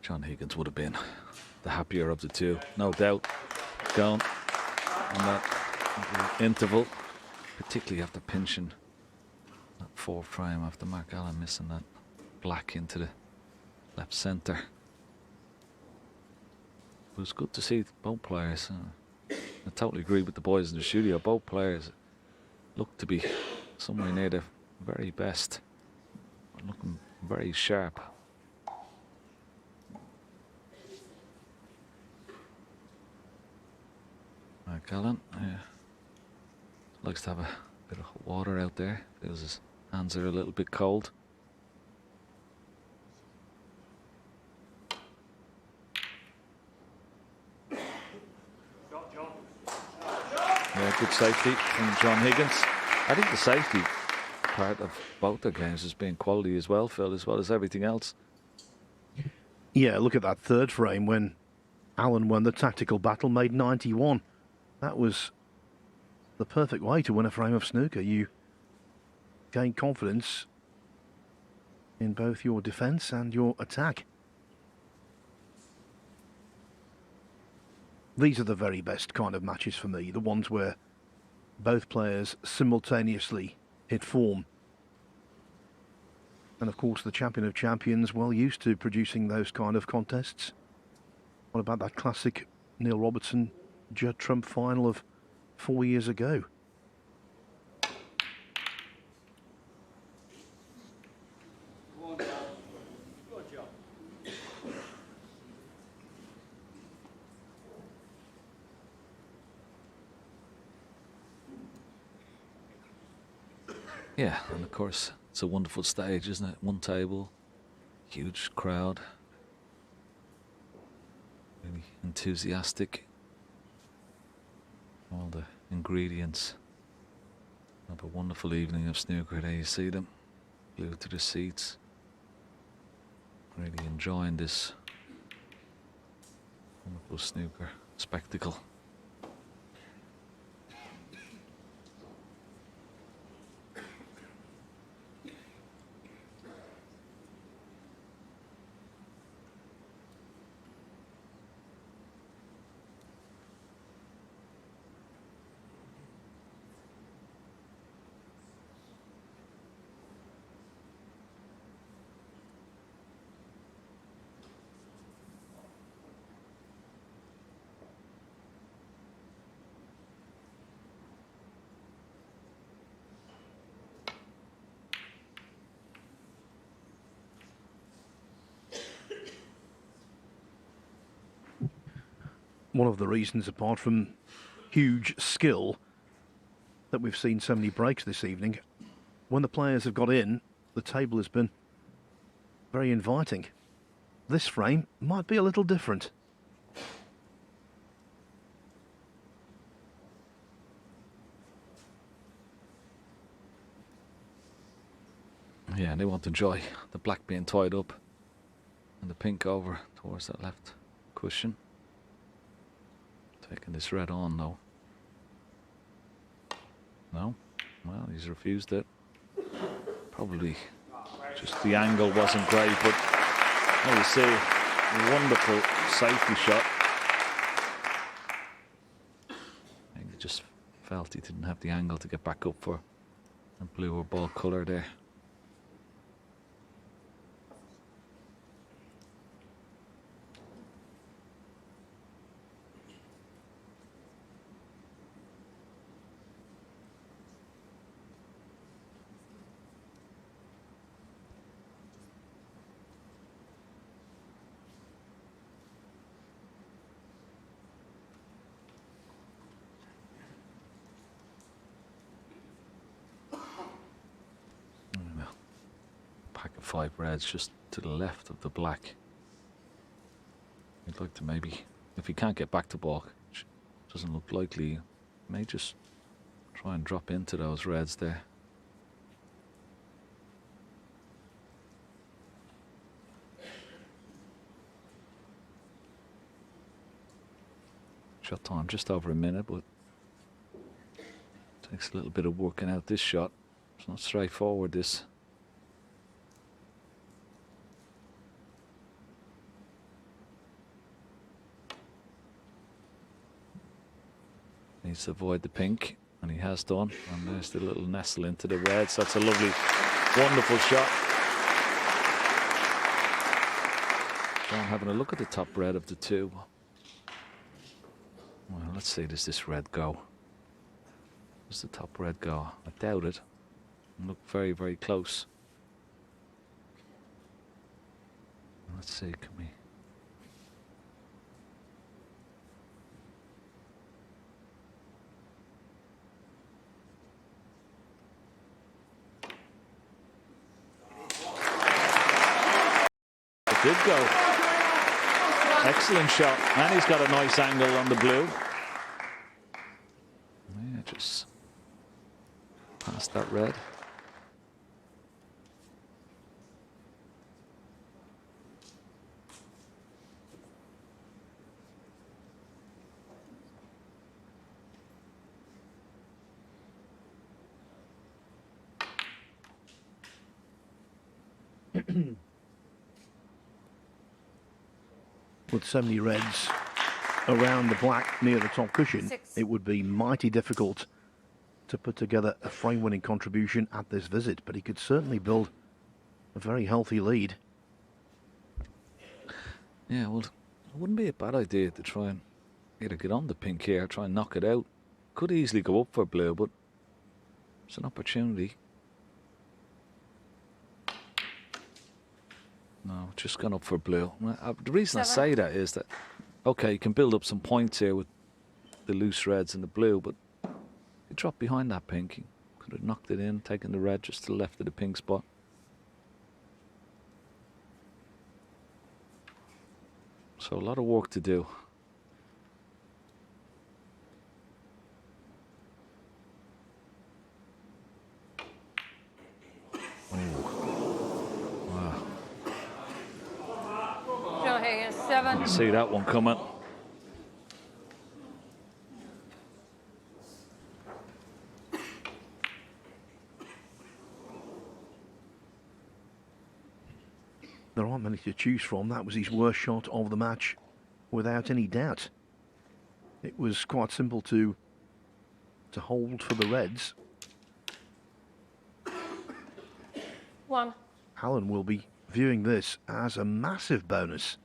John Higgins would have been the happier of the two, no doubt. Going on that interval, particularly after pinching that fourth frame after Mark Allen missing that black into the left centre. It was good to see both players. I totally agree with the boys in the studio. Both players look to be somewhere near the very best. Looking very sharp. Mark Allen, yeah, likes to have a bit of water out there. Feels his hands are a little bit cold. Yeah, good safety from John Higgins. I think the safety part of both their games has been quality as well, Phil, as well as everything else.
Yeah, look at that third frame when Allen won the tactical battle, made 91. That was the perfect way to win a frame of snooker. You gain confidence in both your defence and your attack. These are the very best kind of matches for me, the ones where both players simultaneously hit form. And of course the champion of champions, well used to producing those kind of contests. What about that classic Neil Robertson Judd Trump final of 4 years ago?
Yeah, and of course it's a wonderful stage, isn't it? One table, huge crowd, really enthusiastic. All the ingredients of a wonderful evening of snooker. There you see them, glued to the seats. Really enjoying this wonderful snooker spectacle.
One of the reasons, apart from huge skill, that we've seen so many breaks this evening, when the players have got in, the table has been very inviting. This frame might be a little different.
Yeah, they want to enjoy the black being tied up and the pink over towards that left cushion. Taking this red on though. No? Well, he's refused it. Probably just the angle wasn't great, but there you see, a wonderful safety shot. I think he just felt he didn't have the angle to get back up for a blue or ball colour there. Pack of 5 reds just to the left of the black. I'd like to maybe, if he can't get back to block, which doesn't look likely, may just try and drop into those reds there. Shot time just over a minute, but takes a little bit of working out this shot. It's not straightforward, this. Needs to avoid the pink, and he has done. And there's the little nestle into the reds. That's a lovely, wonderful shot. John having a look at the top red of the two. Well, let's see, does this red go? Does the top red go? I doubt it. Look very, very close. Let's see, can we... It did go. Excellent shot. And he's got a nice angle on the blue. Yeah, just past that red.
With so many reds around the black near the top cushion, it would be mighty difficult to put together a frame-winning contribution at this visit, but he could certainly build a very healthy lead.
Yeah, well, it wouldn't be a bad idea to try and either get on the pink here, try and knock it out. Could easily go up for blue, but it's an opportunity. No, just gone up for blue. The reason I say that is that, okay, you can build up some points here with the loose reds and the blue, but he dropped behind that pink. He could have knocked it in, taken the red just to the left of the pink spot. So a lot of work to do.
Higgins 7.
See that one coming.
There aren't many to choose from. That was his worst shot of the match, without any doubt. It was quite simple to hold for the Reds.
1.
Allen will be viewing this as a massive bonus.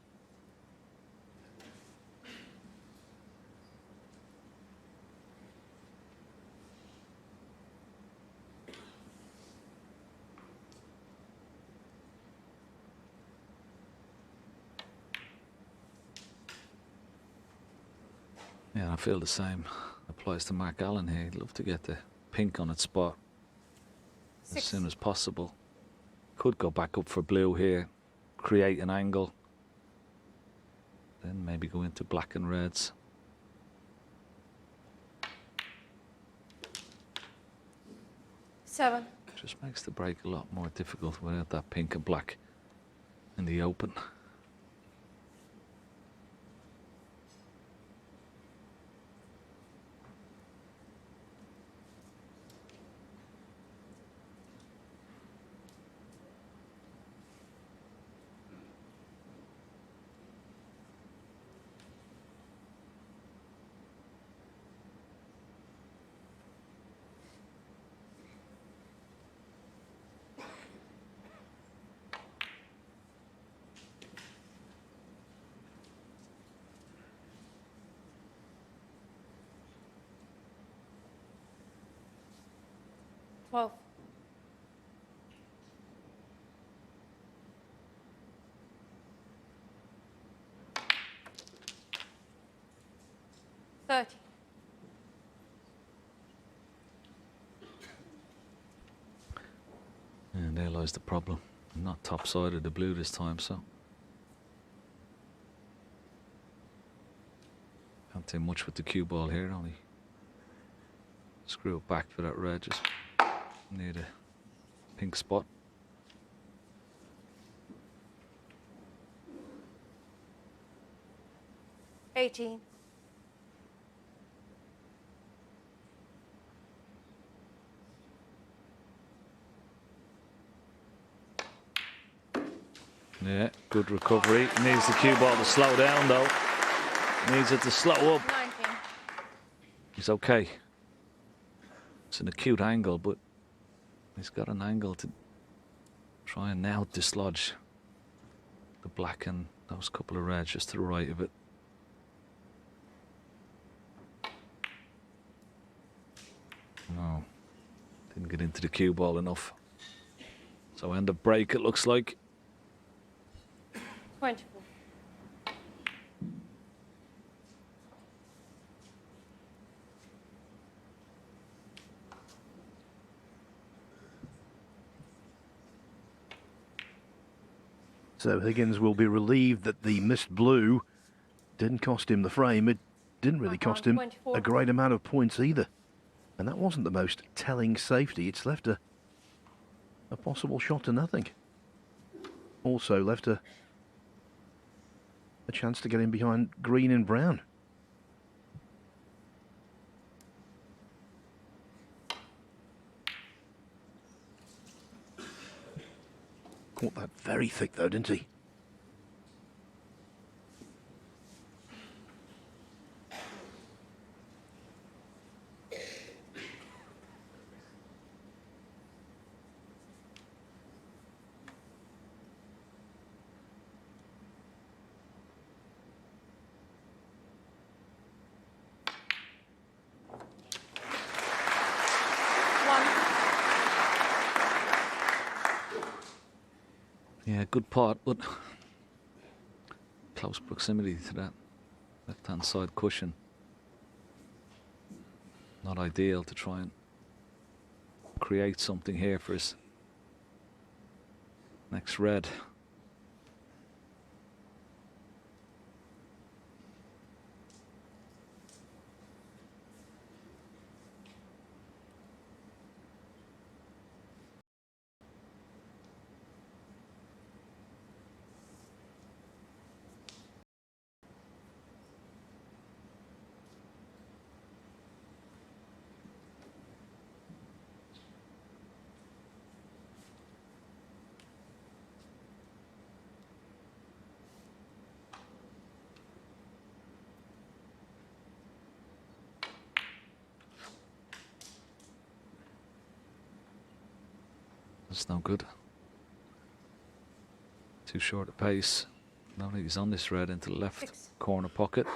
Yeah, I feel the same. Applies to Mark Allen here. He'd love to get the pink on its spot
6.
as soon as possible. Could go back up for blue here, create an angle, then maybe go into black and reds.
Seven.
Just makes the break a lot more difficult without that pink and black in the open.
Twelve. Thirty.
And there lies the problem. I'm not top side of the blue this time, so can't do much with the cue ball here. Only screw it back for that red. Just need a pink spot.
$18.
Yeah, good recovery. Needs the cue ball to slow down though. Needs it to slow up.
19.
He's okay. It's an acute angle, but he's got an angle to try and now dislodge the black and those couple of reds just to the right of it. No, didn't get into the cue ball enough. So end of break, it looks like.
24.
So Higgins will be relieved that the missed blue didn't cost him the frame. It didn't really cost him
24.
a great amount of points either. And that wasn't the most telling safety. It's left a possible shot to nothing. Also left a chance to get in behind green and brown. Caught that very thick though, didn't he?
Yeah, good part, but close proximity to that left-hand side cushion. Not ideal to try and create something here for his next red. That's no good. Too short a pace. Now he's on this red into the left
6.
corner pocket.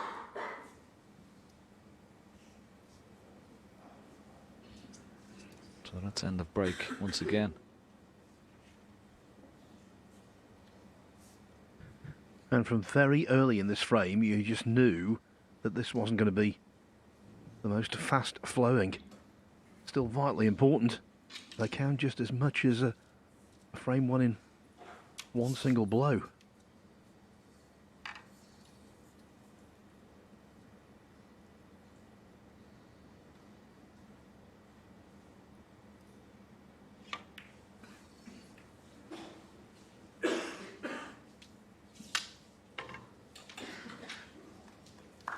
So that's end of break once again.
And from very early in this frame, you just knew that this wasn't going to be the most fast flowing. Still vitally important. They count just as much as a frame won in one single blow.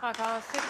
Mark Allen 6.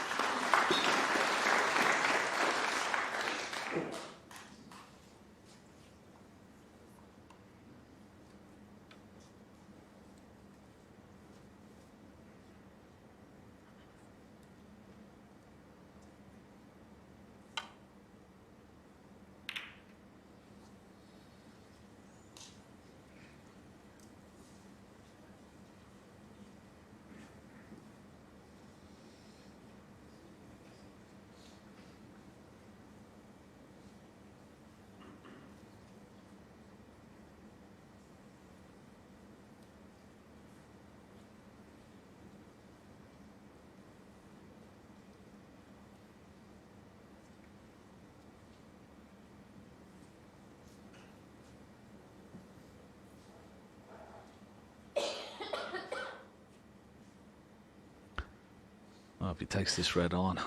Well, if he takes this red on,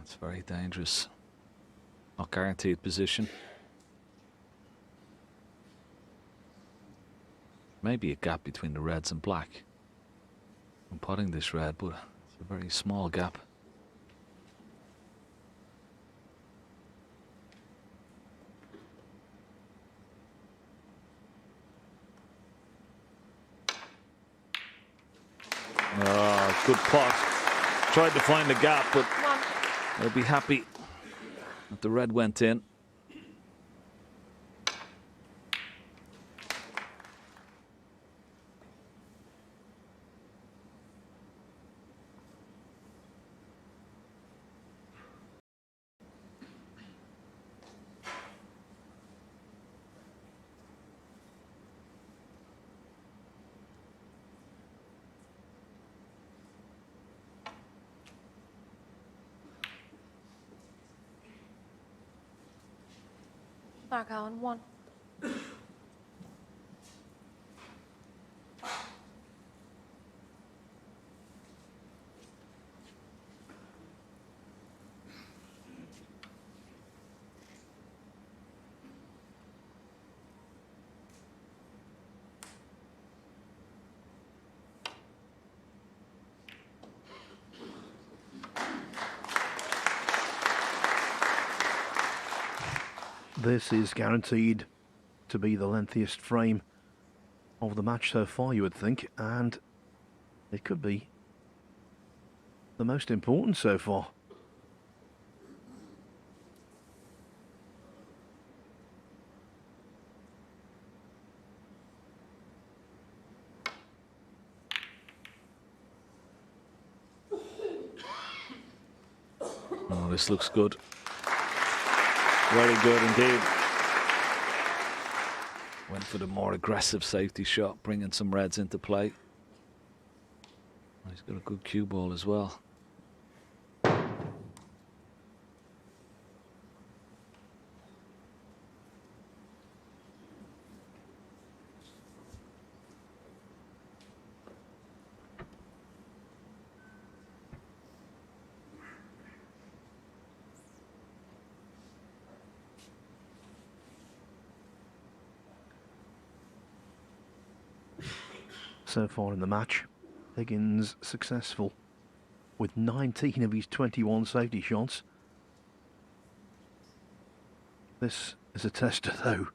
it's very dangerous. Not guaranteed position. Maybe a gap between the reds and black. I'm potting this red, but it's a very small gap. Oh, good pot. Tried to find the gap, but they'll be happy that the red went in.
Mark Allen 1.
This is guaranteed to be the lengthiest frame of the match so far, you would think, and it could be the most important so far.
Oh, this looks good. Very good indeed. Went for the more aggressive safety shot, bringing some reds into play. He's got a good cue ball as well.
So far in the match, Higgins successful with 19 of his 21 safety shots. This is a tester though.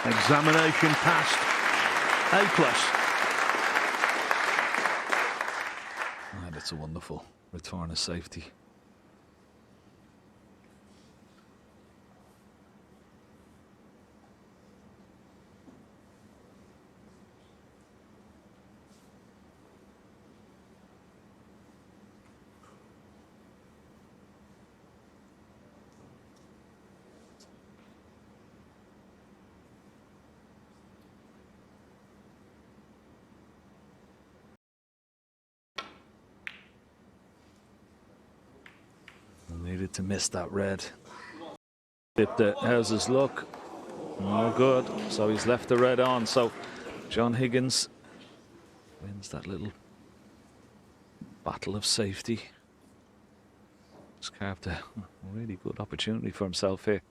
Examination passed. A+.
it's a wonderful return of safety. Needed to miss that red. Dipped it. How's his luck? No good. So he's left the red on. So John Higgins wins that little battle of safety. He's carved a really good opportunity for himself here.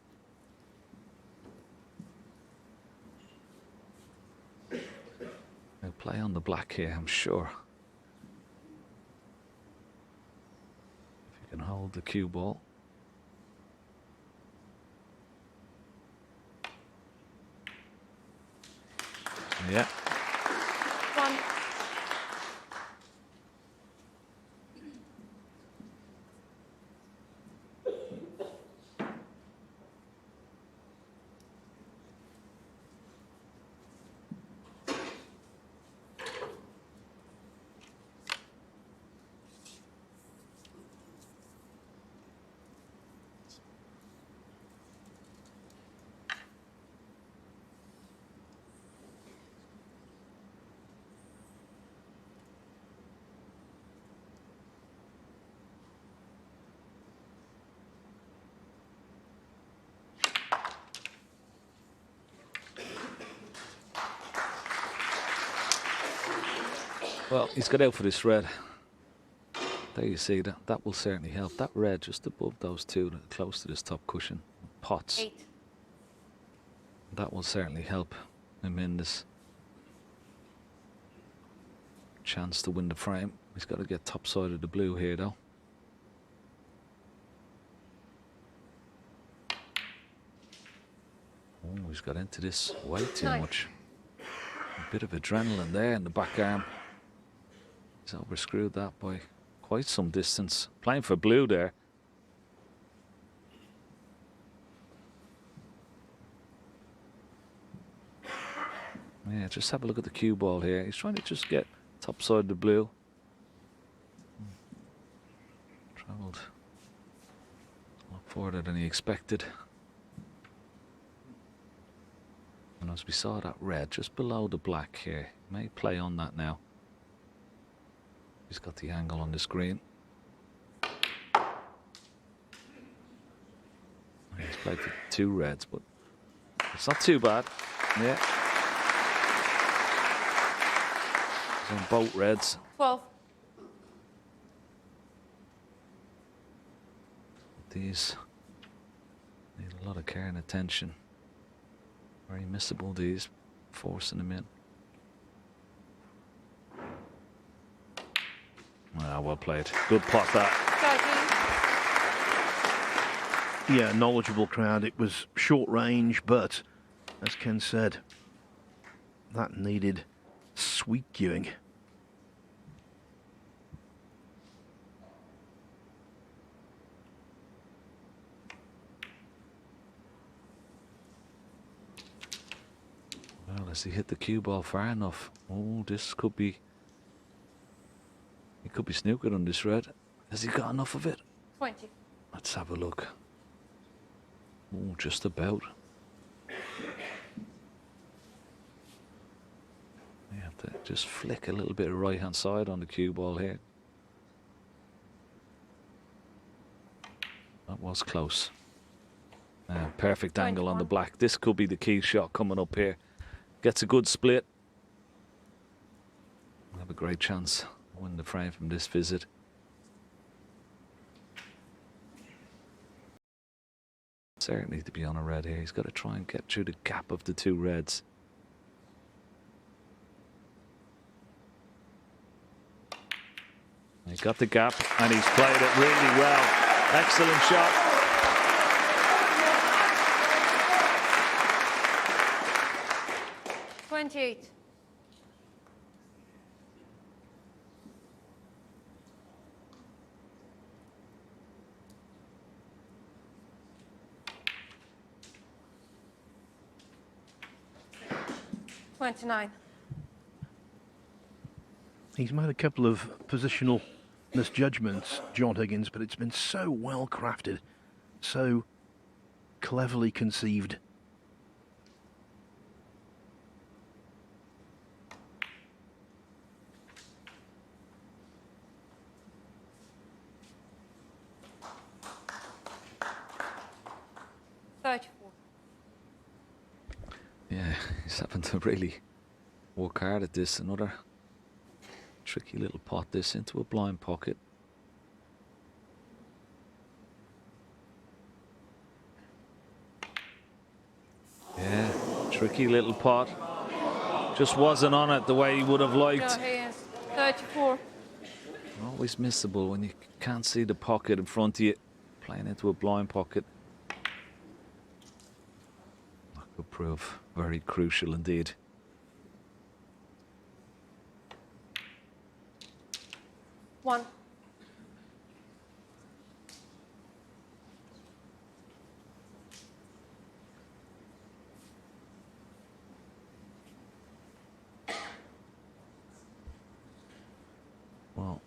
He'll play on the black here, I'm sure. Can hold the cue ball. Yeah.
One.
Well, he's got out for this red. There you see that. That will certainly help. That red just above those two, close to this top cushion. Pots.
8.
That will certainly help him in this chance to win the frame. He's got to get top side of the blue here, though. Oh, he's got into this way too
9.
much. A bit of adrenaline there in the back arm. He's overscrewed that by quite some distance. Playing for blue there. Yeah, just have a look at the cue ball here. He's trying to just get top side of the blue. Travelled a lot further than he expected. And as we saw that red just below the black here, may play on that now. He's got the angle on the screen. He's played for 2 reds, but it's not too bad. Yeah. He's on both reds.
12.
These need a lot of care and attention. Very missable, these, forcing them in. Well played. Good pot, that.
13.
Yeah, knowledgeable crowd. It was short range, but as Ken said, that needed sweet cueing.
Well, as he hit the cue ball far enough. Oh, this could be... He could be snookered on this red. Has he got enough of it?
20.
Let's have a look. Oh, just about. You have to just flick a little bit of right hand side on the cue ball here. That was close. Perfect angle on the black. This could be the key shot coming up here. Gets a good split. We'll have a great chance to win the frame from this visit. Certainly to be on a red here. He's got to try and get through the gap of the 2 reds. He got the gap and he's played it really well. Excellent shot.
29.
He's made a couple of positional misjudgments, John Higgins, but it's been so well crafted, so cleverly conceived.
Yeah, he's having to really work hard at this. Another tricky little pot, this into a blind pocket. Yeah, tricky little pot. Just wasn't on it the way he would have liked.
John Higgins, 34.
Always missable when you can't see the pocket in front of you. Playing into a blind pocket. That could prove very crucial indeed.
One.
Well,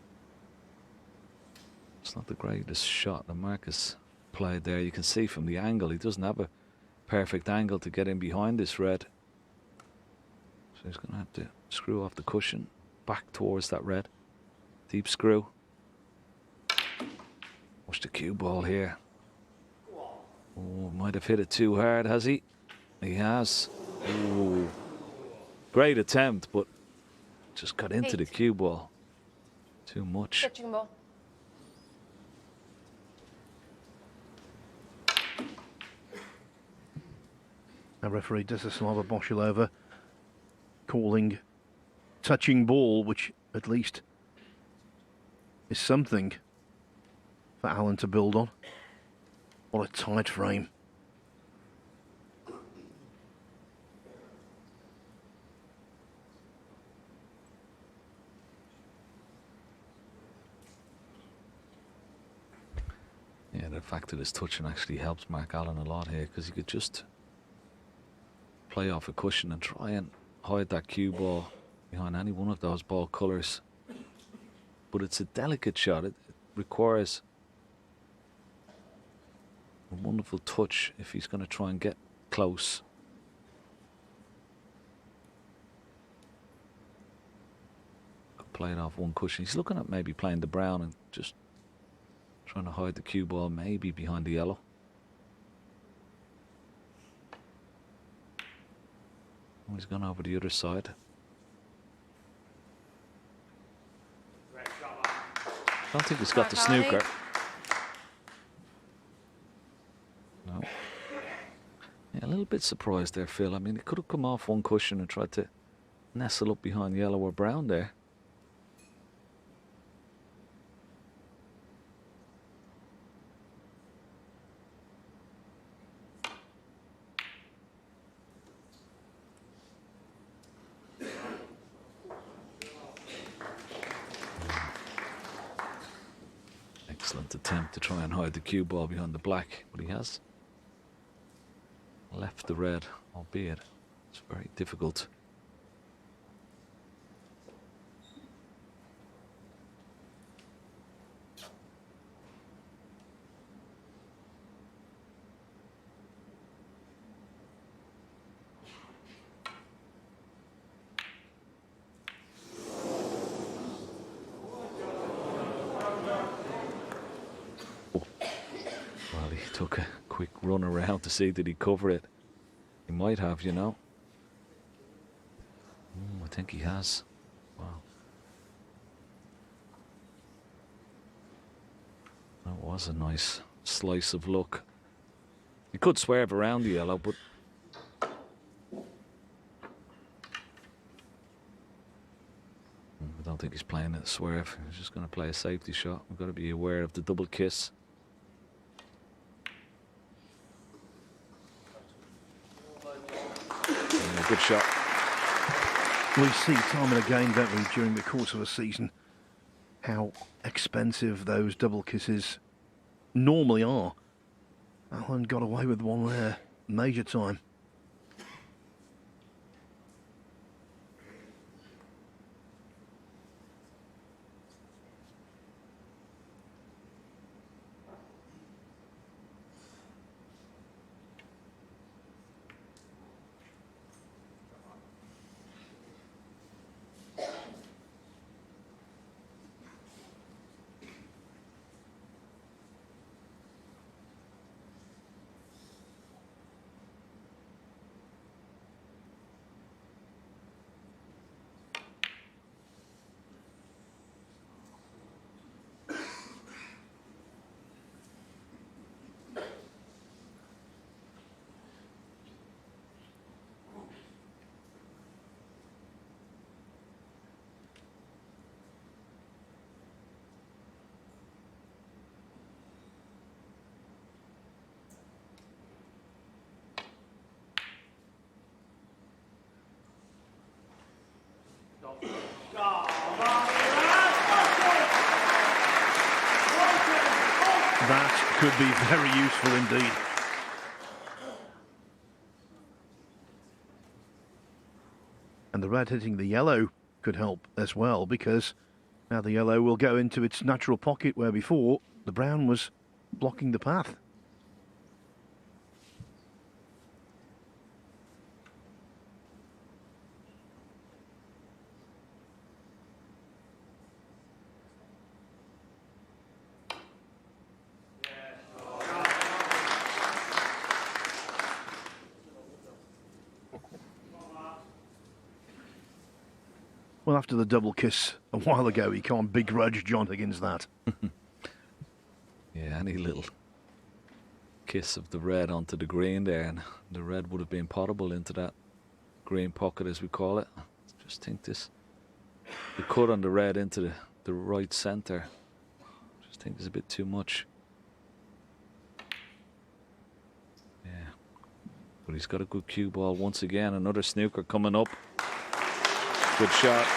it's not the greatest shot that Marcus played there. You can see from the angle, he doesn't have a perfect angle to get in behind this red. So he's going to have to screw off the cushion back towards that red. Deep screw. Watch the cue ball here. Oh, might have hit it too hard, has he? He has. Ooh. Great attempt, but just got into the cue ball. Too much.
Pitching ball.
Our referee Desislava Boshilova calling touching ball, which at least is something for Alan to build on. What a tight frame.
Yeah, the fact that his touching actually helps Mark Allen a lot here, because he could just play off a cushion and try and hide that cue ball behind any one of those ball colours. But it's a delicate shot. It requires a wonderful touch if he's going to try and get close. Could play it off one cushion. He's looking at maybe playing the brown and just trying to hide the cue ball maybe behind the yellow. Oh, he's gone over the other side. I don't think he's got the snooker. No. Yeah, a little bit surprised there, Phil. I mean, he could have come off one cushion and tried to nestle up behind yellow or brown there. Excellent attempt to try and hide the cue ball behind the black, but he has left the red, albeit it's very difficult. Took a quick run around to see did he cover it. He might have, you know. I think he has. Wow. That was a nice slice of luck. He could swerve around the yellow, but I don't think he's playing a swerve. He's just going to play a safety shot. We've got to be aware of the double kiss. Good shot.
We see time and again, don't we, during the course of a season, how expensive those double kisses normally are. Alan got away with one there, major time. That could be very useful indeed. And the red hitting the yellow could help as well, because now the yellow will go into its natural pocket where before the brown was blocking the path. Well, after the double kiss a while ago, he can't begrudge John Higgins that.
Yeah, any little kiss of the red onto the green there, and the red would have been potable into that green pocket, as we call it. Just think the cut on the red into the right centre. Just think there's a bit too much. Yeah, but he's got a good cue ball once again. Another snooker coming up. Good shot.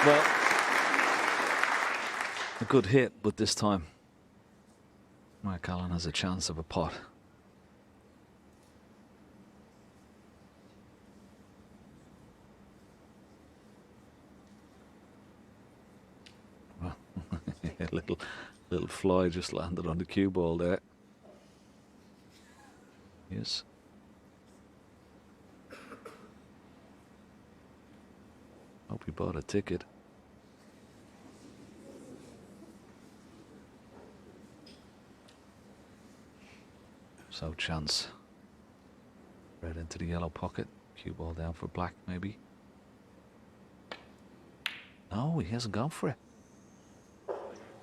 Well, a good hit, but this time Mark Allen has a chance of a pot. Well, a little fly just landed on the cue ball there. Yes. Hope he bought a ticket. So chance. Red into the yellow pocket. Cue ball down for black, maybe. No, he hasn't gone for it.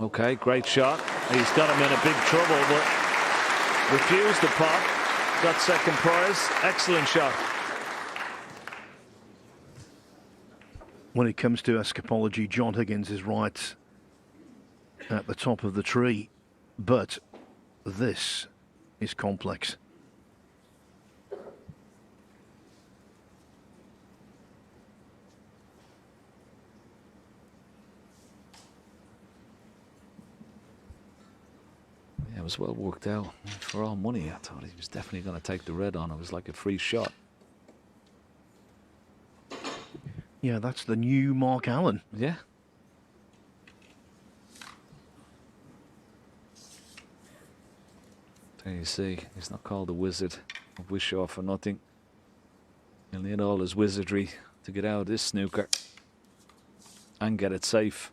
Okay, great shot. He's got him in a big trouble, but refused the pot. Got second prize. Excellent shot.
When it comes to escapology, John Higgins is right at the top of the tree, but this is complex.
Yeah, it was well worked out. For all money, I thought he was definitely going to take the red on. It was like a free shot.
Yeah, that's the new Mark Allen.
Yeah. There you see, he's not called the Wizard of Wishaw for nothing. He'll need all his wizardry to get out of this snooker and get it safe.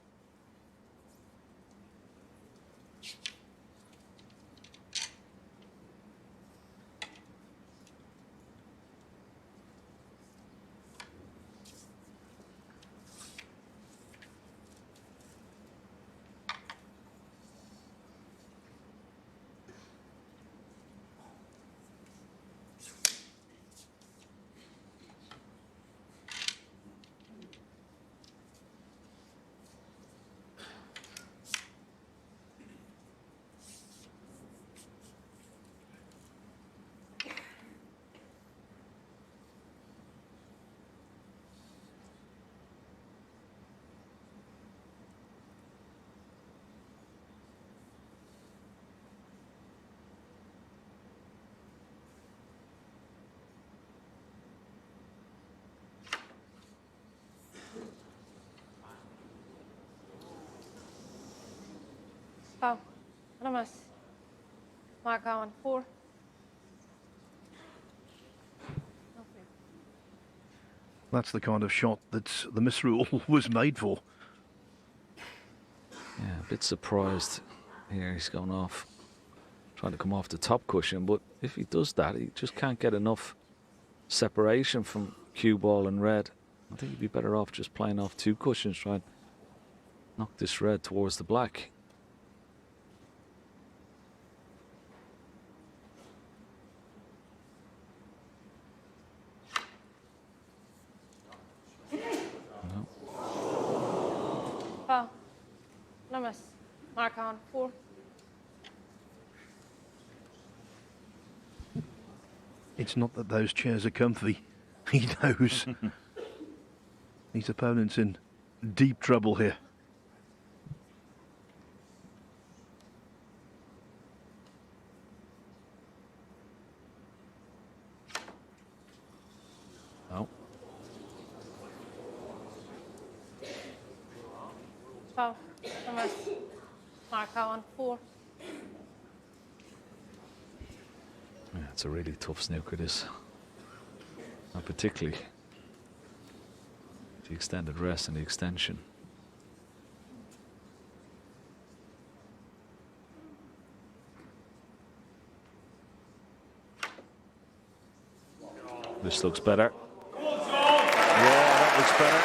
Oh, Ramas. Mark Allen, 4.
That's the kind of shot that the misrule was made for.
Yeah, a bit surprised here. He's going off, trying to come off the top cushion, but if he does that, he just can't get enough separation from
cue ball in red. I think you'd be better off just playing off 2 cushions, try and knock this red towards the black. No.
Foul. No miss. Mark on 4.
It's not that those chairs are comfy. He knows. His opponent's in deep trouble here.
No.
Foul. No miss. Mark on 4.
Yeah, it's a really tough snooker, this. And particularly the extended rest and the extension. This looks better. Yeah, that looks better.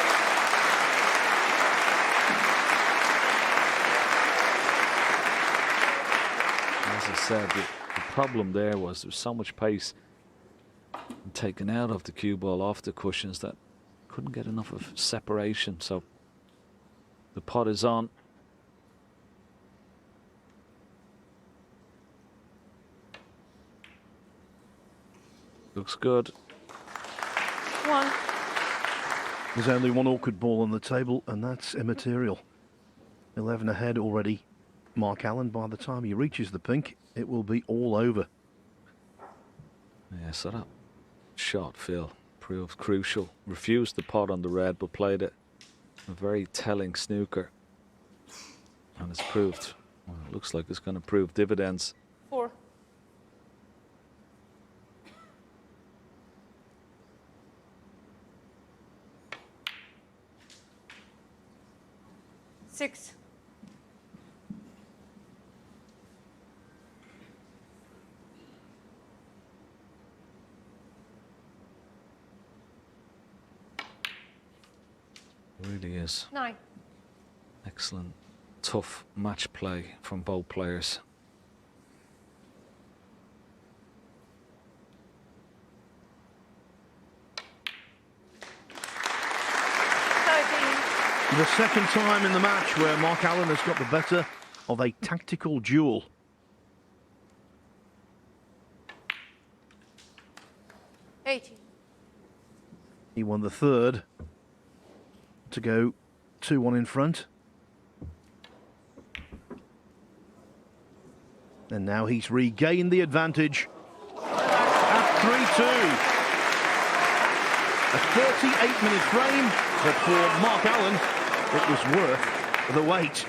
As I said, the problem there was so much pace taken out of the cue ball off the cushions that couldn't get enough of separation. So the pot is on. Looks good.
1.
There's only one awkward ball on the table, and that's immaterial. 11 ahead already. Mark Allen, by the time he reaches the pink, it will be all over.
Yeah, so that shot, Phil, proved crucial. Refused the pot on the red, but played it. A very telling snooker. And it's proved, well, it looks like it's going to prove dividends.
4. 6.
It really is
9.
excellent, tough match play from both players.
The second time in the match where Mark Allen has got the better of a tactical duel. He won the third to go 2-1 in front. And now he's regained the advantage at 3-2. A 38-minute frame, but for Mark Allen, it was worth the wait.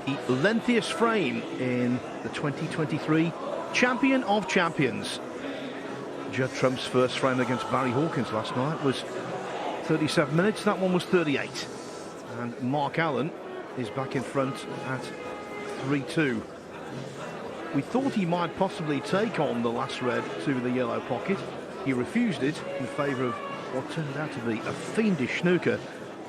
The lengthiest frame in the 2023 Champion of Champions. Judd Trump's first frame against Barry Hawkins last night was 37 minutes. That one was 38. And Mark Allen is back in front at 3-2. We thought he might possibly take on the last red to the yellow pocket. He refused it in favour of what turned out to be a fiendish snooker.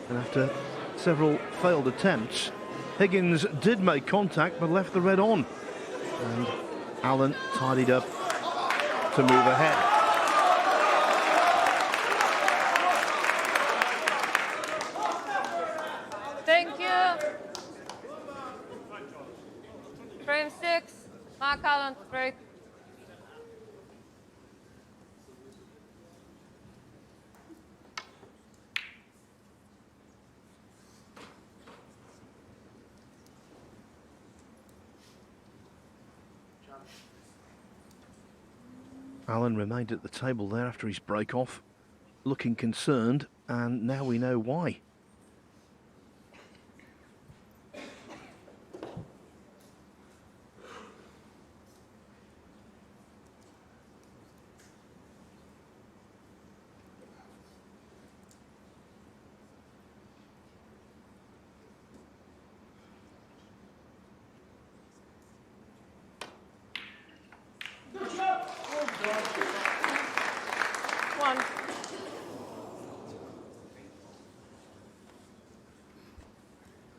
And after several failed attempts, Higgins did make contact but left the red on. And Allen tidied up to move ahead.
Thank you. Frame 6, Mark Allen to break.
Allen remained at the table there after his break-off, looking concerned, and now we know why.
1.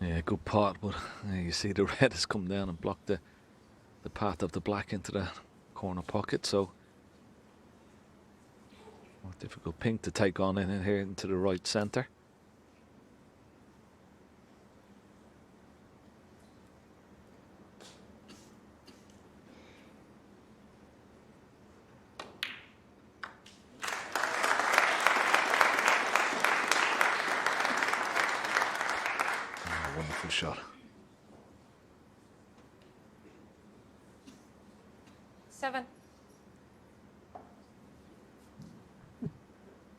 Yeah, good pot, but you see the red has come down and blocked the path of the black into the corner pocket, so more difficult pink to take on in here into the right centre. Oh, wonderful shot.
7.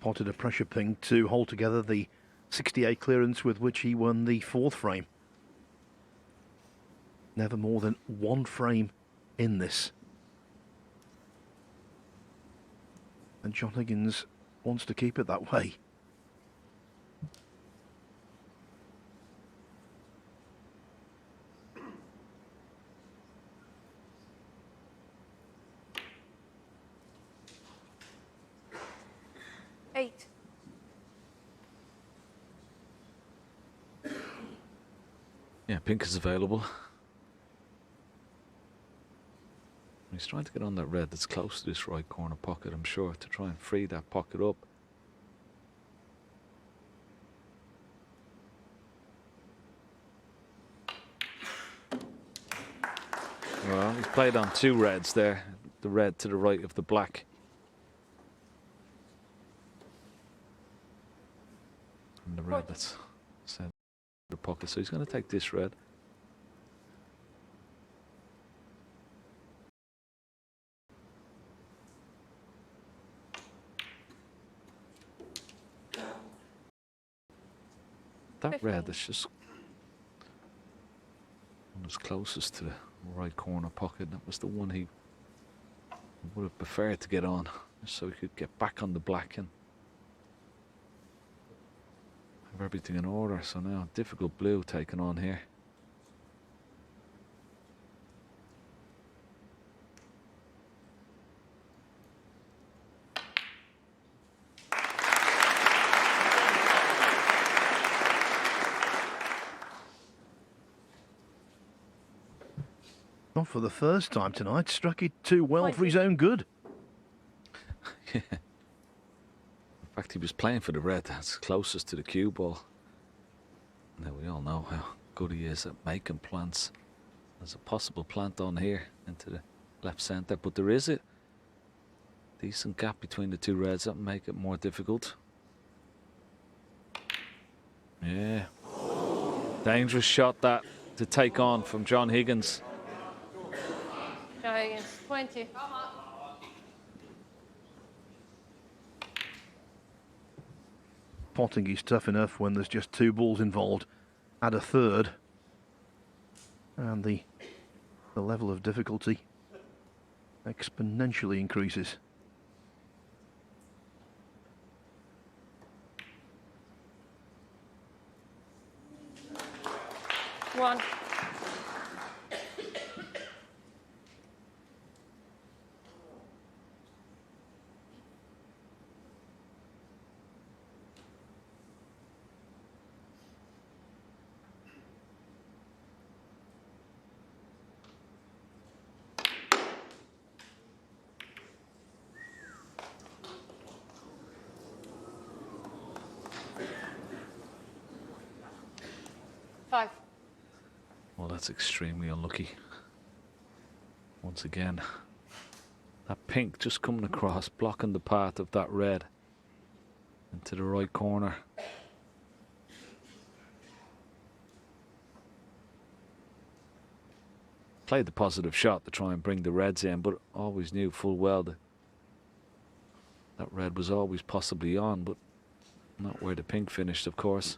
Potted a pressure pink to hold together the 68 clearance with which he won the 4th frame. Never more than 1 frame in this. And John Higgins wants to keep it that way.
Yeah, pink is available. He's trying to get on that red that's close to this right corner pocket, I'm sure, to try and free that pocket up. Well, he's played on 2 reds there. The red to the right of the black. And the red that's sent to the pocket. So he's going to take this red. That
15.
red that's just one that's closest to the right corner pocket. That was the one he would have preferred to get on, just so he could get back on the black and have everything in order. So now difficult blue taken on here.
Not for the first time tonight, struck it too well for his own good.
Yeah. In fact, he was playing for the red that's closest to the cue ball. Now we all know how good he is at making plants. There's a possible plant on here into the left centre, but there is a decent gap between the 2 reds that make it more difficult. Yeah. Dangerous shot that to take on from John Higgins.
John Higgins, 20.
Potting is tough enough when there's just 2 balls involved. Add a third, and the level of difficulty exponentially increases.
One. Five.
Well, that's extremely unlucky. Once again, that pink just coming across, blocking the path of that red into the right corner. Played the positive shot to try and bring the reds in, but always knew full well that that red was always possibly on, but not where the pink finished, of course.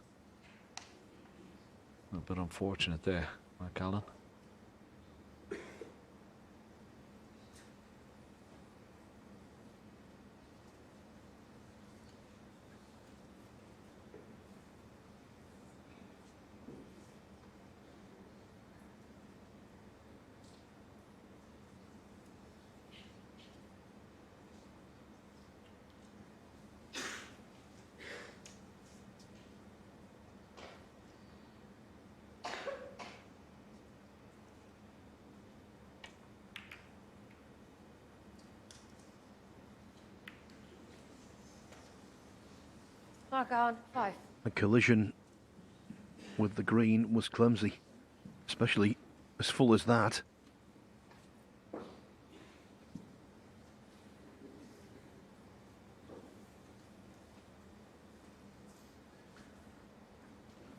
A bit unfortunate there, Mark Allen.
Mark Allen, 5.
A collision with the green was clumsy, especially as full as that.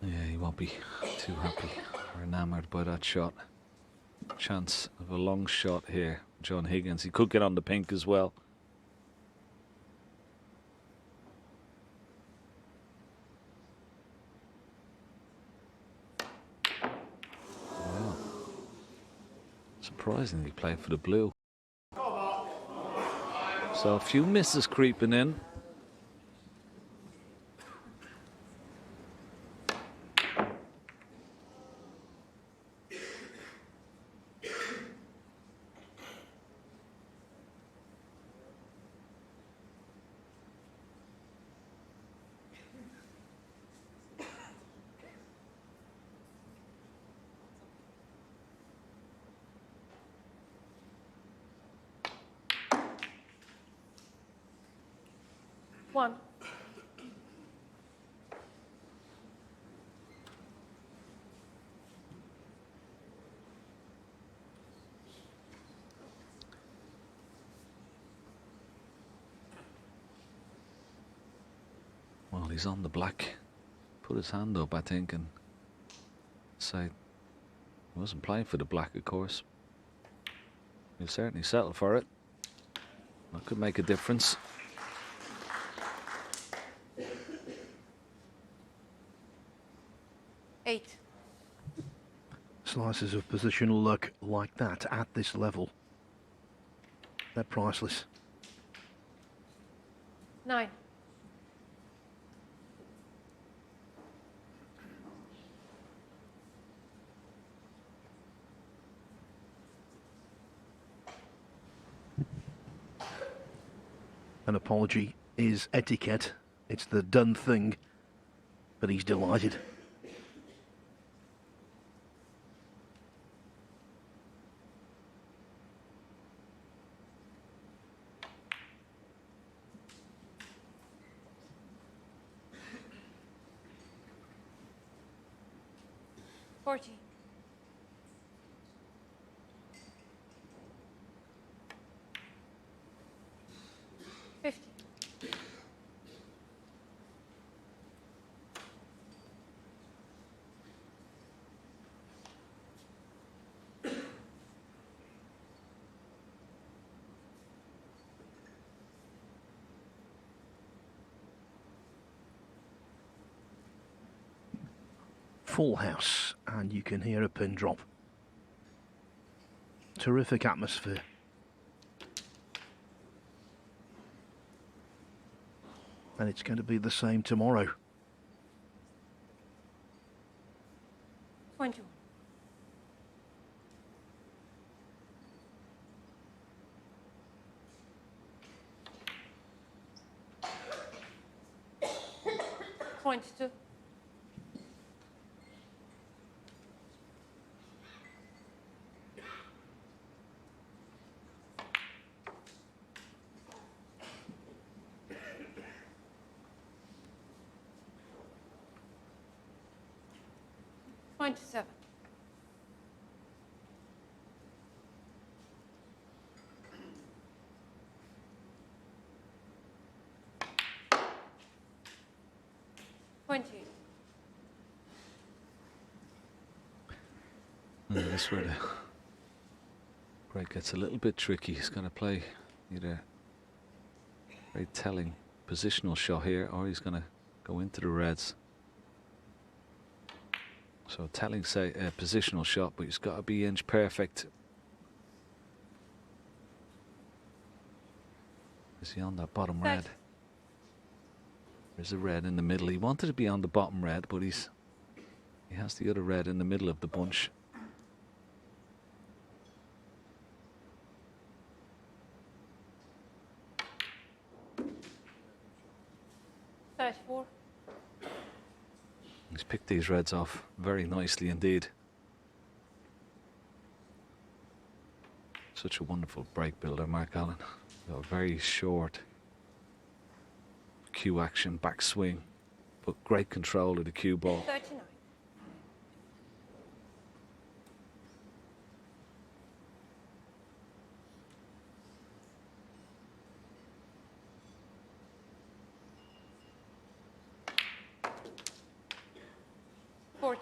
Yeah, he won't be too happy or enamoured by that shot. Chance of a long shot here, John Higgins. He could get on the pink as well. Wow. Surprisingly playing for the blue. So a few misses creeping in.
One.
Well, he's on the black. Put his hand up, I think, and say he wasn't playing for the black, of course. He'll certainly settle for it. That could make a difference.
Eight.
Slices of positional luck like that at this level, they're priceless.
9.
An apology is etiquette. It's the done thing, but he's delighted.
Forty. 50.
'Full house', and you can hear a pin drop. Terrific atmosphere. And it's going to be the same tomorrow.
21. 22. 27. 20.
That's where the break gets a little bit tricky. He's going to play either a very telling positional shot here, or he's going to go into the reds. So telling, say, a positional shot, but he's got to be inch perfect. Is he on that bottom red? There's a red in the middle. He wanted to be on the bottom red, but he has the other red in the middle of the bunch. He's picked these reds off very nicely indeed. Such a wonderful break builder, Mark Allen. Got a very short cue action backswing. but great control of the cue ball.
39. $40.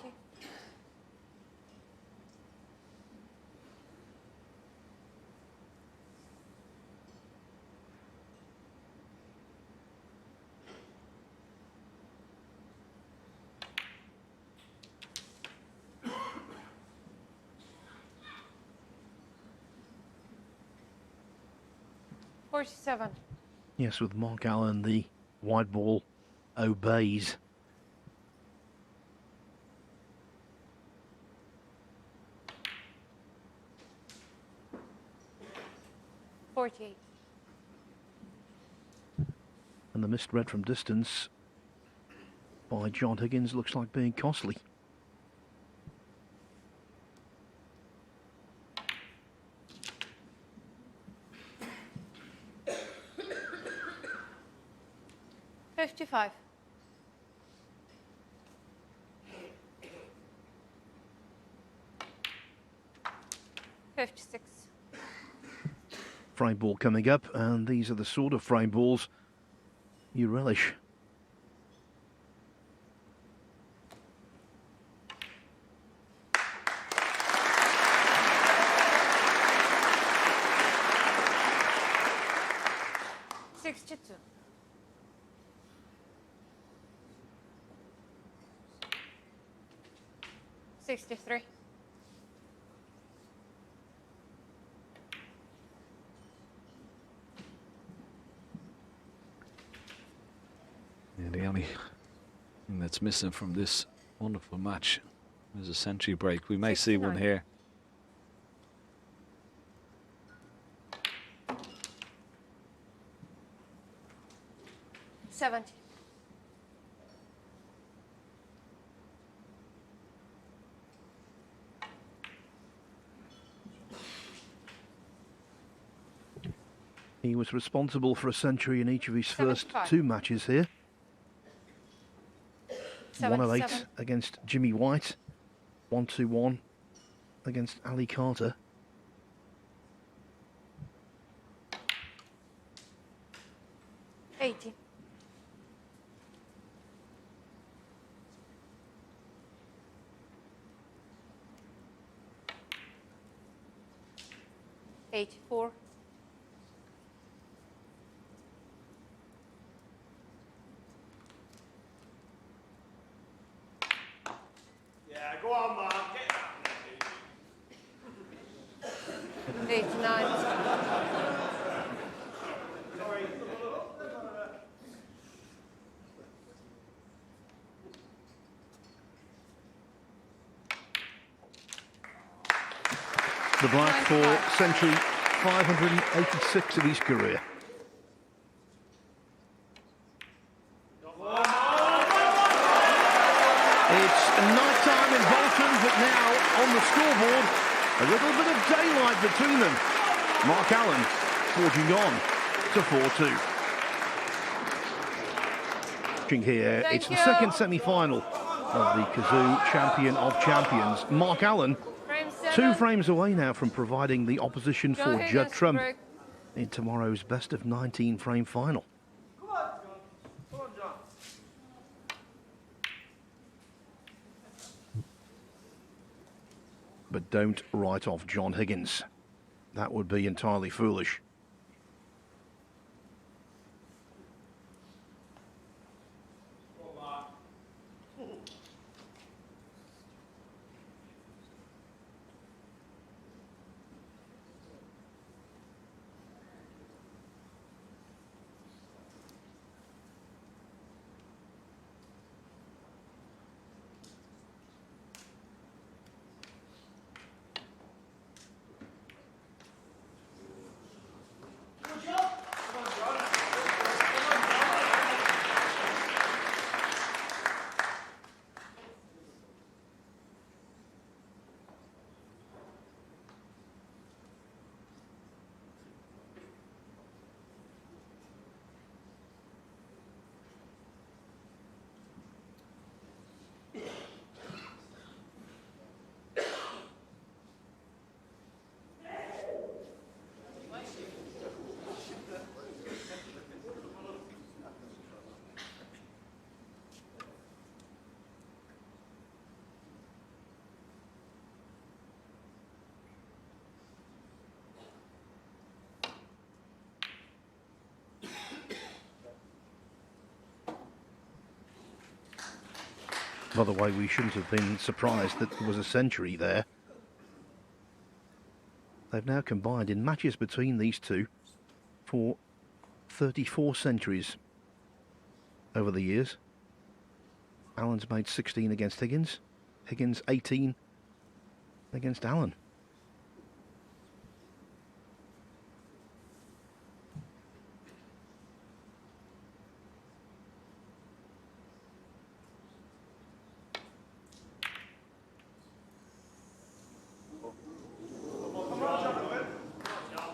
47.
Yes, with Mark Allen, the wide ball obeys.
$48.
And the missed red from distance by John Higgins looks like being costly.
$55. $56.
Frame ball coming up, and these are the sort of frame balls you relish.
$62. 63.
Yeah, the only thing that's missing from this wonderful match is a century break. We may see one
69.
here.
$70.
He was responsible for a century in each of his first
75.
2 matches here. 108
77.
against Jimmy White, 121 against Ali Carter.
$80. 84.
Yeah, go on, Mom. Get that.
89.
The black for century 586 of his career. It's night time in Bolton, but now on the scoreboard, a little bit of daylight between them. Mark Allen forging on to 4-2. Here,
Thank
it's the
you.
second semi-final of the Kazoo Champion of Champions. Mark Allen,
Frame
2
7.
frames away now from providing the opposition
John
for
Higgins
Judd
to
Trump
break.
in tomorrow's best of 19 frame final.
Come on, John. Come on, John.
But don't write off John Higgins. That would be entirely foolish. By the way, we shouldn't have been surprised that there was a century there. They've now combined in matches between these two for 34 centuries over the years. Allen's made 16 against Higgins. Higgins 18 against Allen.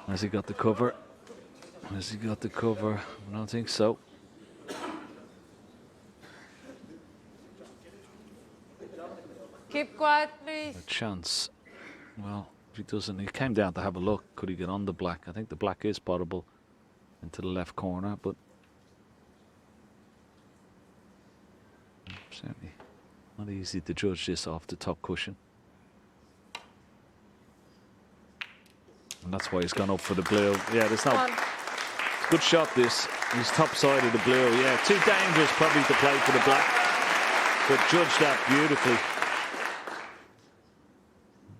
Has he got the cover? Has he got the cover? I don't think so.
Keep quiet, please.
A chance. Well, if he doesn't, he came down to have a look. Could he get on the black? I think the black is potable into the left corner, but certainly not easy to judge this off the top cushion. And that's why he's gone up for the blue. Yeah, there's no good shot. This he's top side of the blue. Yeah, too dangerous probably to play for the black, but judged that beautifully.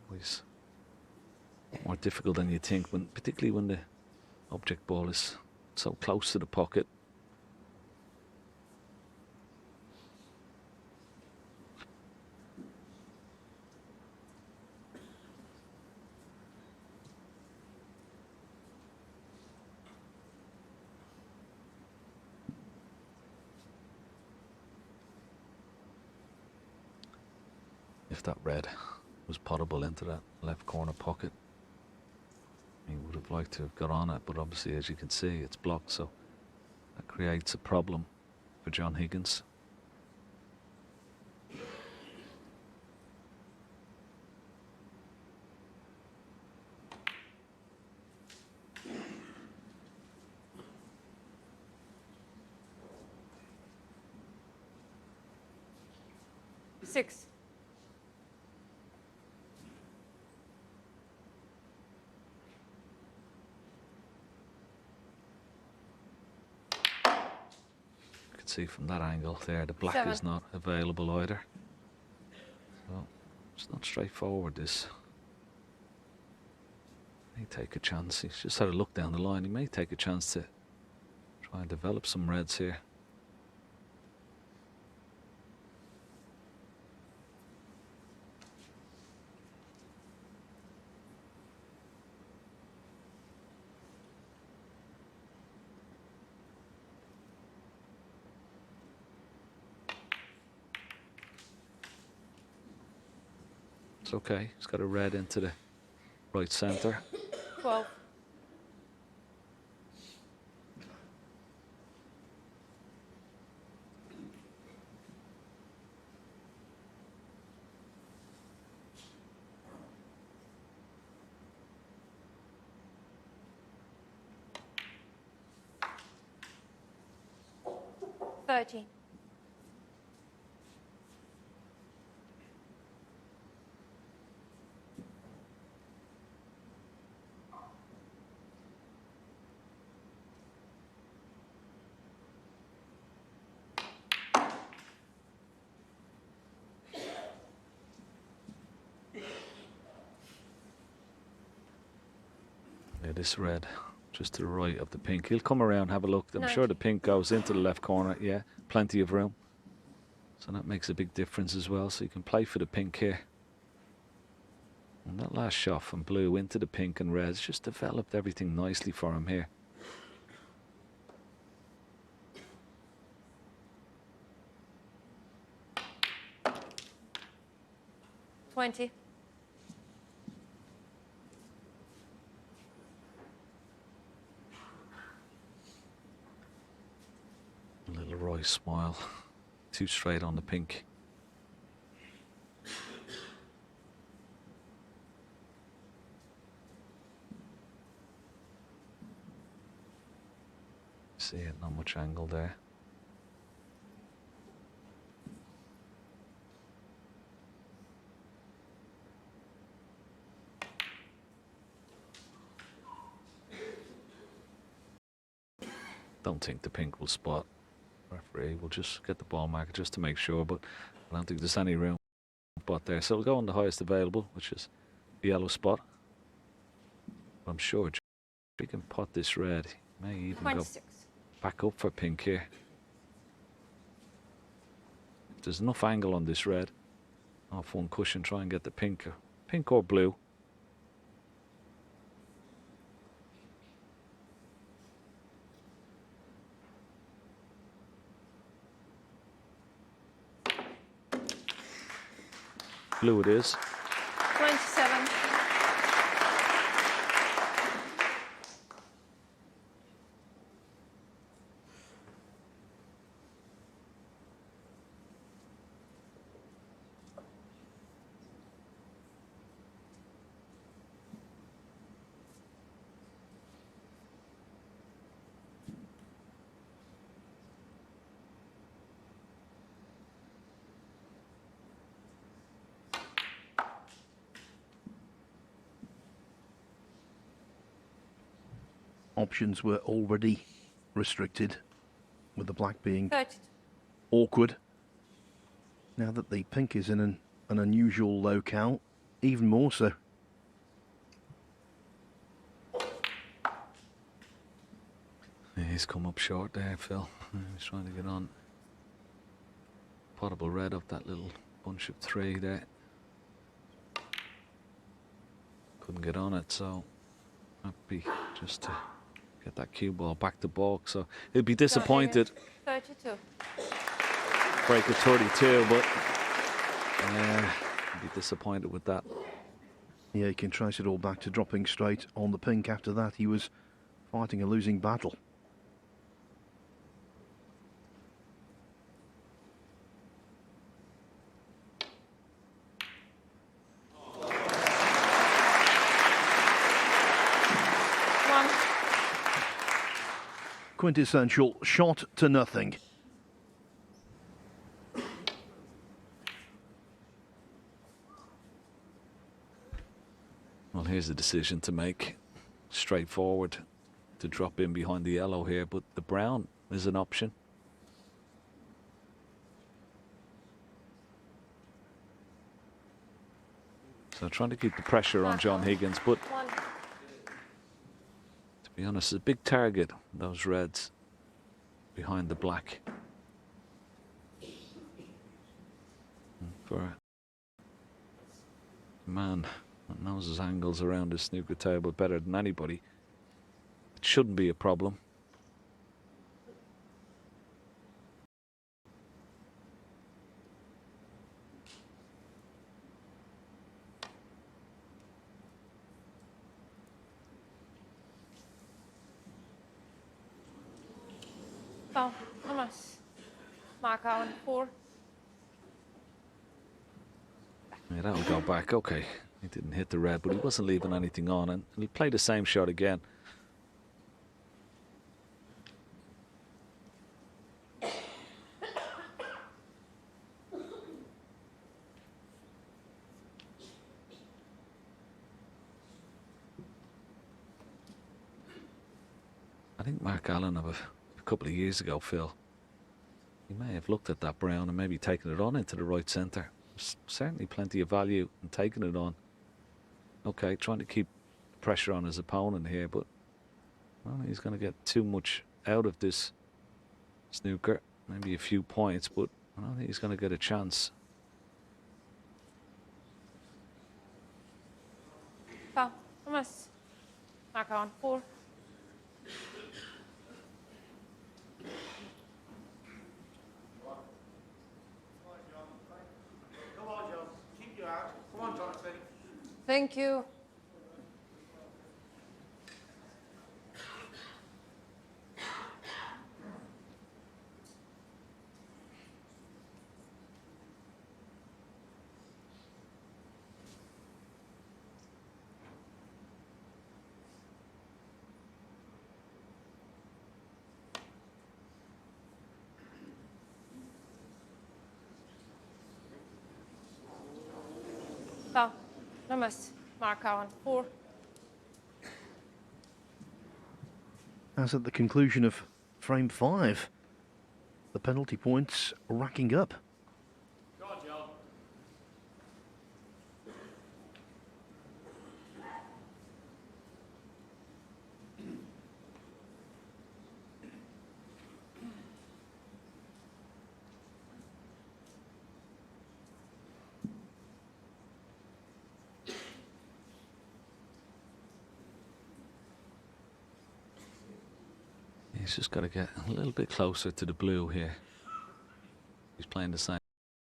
Always more difficult than you think, when particularly when the object ball is so close to the pocket. If that red was potable into that left corner pocket, he would have liked to have got on it, but obviously, as you can see, it's blocked, so that creates a problem for John Higgins.
Six.
See from that angle there, the black
7.
is not available either. So it's not straightforward, this. May take a chance. He's just had a look down the line. He may take a chance to try and develop some reds here. It's okay. He's got a red into the right centre.
12. $13.
Yeah, this red just to the right of the pink. He'll come around, have a look. I'm sure the pink goes into the left corner. Yeah, plenty of room. So that makes a big difference as well. So you can play for the pink here. And that last shot from blue into the pink and reds just developed everything nicely for him here.
$20.
A little Roy smile. Too straight on the pink. See it, not much angle there. Don't think the pink will spot. Referee will just get the ball marker just to make sure, but I don't think there's any room spot there. So we'll go on the highest available, which is the yellow spot. I'm sure if he can pot this red, he may even go
26.
back up for pink here. If there's enough angle on this red, off one cushion, try and get the pink or blue. Blue it is.
27.
Options were already restricted, with the black being
32.
awkward. Now that the pink is in an unusual locale, even more so.
Yeah, he's come up short there, Phil. He's trying to get on. Potable red up that little bunch of three there. Couldn't get on it, so happy just to get that cue ball back to balk. So he'll be disappointed.
32.
Break at 32, but he'll be disappointed with that.
Yeah, he can trace it all back to dropping straight on the pink. After that, he was fighting a losing battle. Quintessential shot to nothing.
Well, here's a decision to make. Straightforward to drop in behind the yellow here, but the brown is an option. So trying to keep the pressure on John Higgins, but to be honest, it's a big target, those reds behind the black. For a man that knows his angles around his snooker table better than anybody, it shouldn't be a problem.
Oh, Thomas. Mark Allen, 4.
Yeah, that'll go back. Okay, he didn't hit the red, but he wasn't leaving anything on, and he'll play the same shot again. I think Mark Allen of a couple of years ago, Phil, he may have looked at that brown and maybe taken it on into the right centre. Certainly plenty of value in taking it on. Okay, trying to keep pressure on his opponent here, but well, he's going to get too much out of this snooker. Maybe a few points, but I don't think he's going to get a chance.
Oh, Thomas. Mark Allen, 4.
Come on, John. Keep your out. Come on, John. Steady.
Thank you. Oh, Thomas. Mark Allen, 4.
As at the conclusion of frame 5, the penalty points racking up.
Go on, John.
He's just got to get a little bit closer to the blue here. He's playing the same.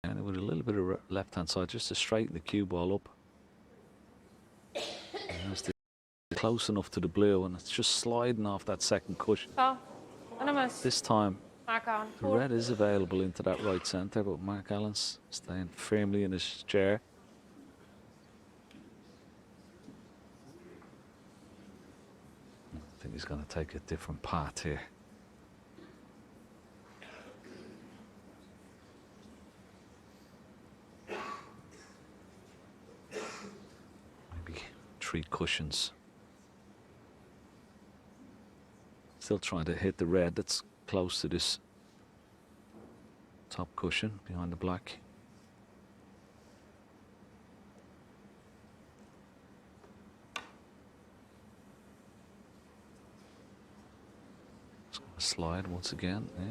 And with a little bit of left-hand side, just to straighten the cue ball up. And that's close enough to the blue, and it's just sliding off that second cushion.
Foul. And a miss.
This time,
Mark Allen.
the red is available into that right centre, but Mark Allen's staying firmly in his chair. I think he's going to take a different path here. Maybe 3 cushions. Still trying to hit the red that's close to this top cushion behind the black. It's going to slide once again. Yeah.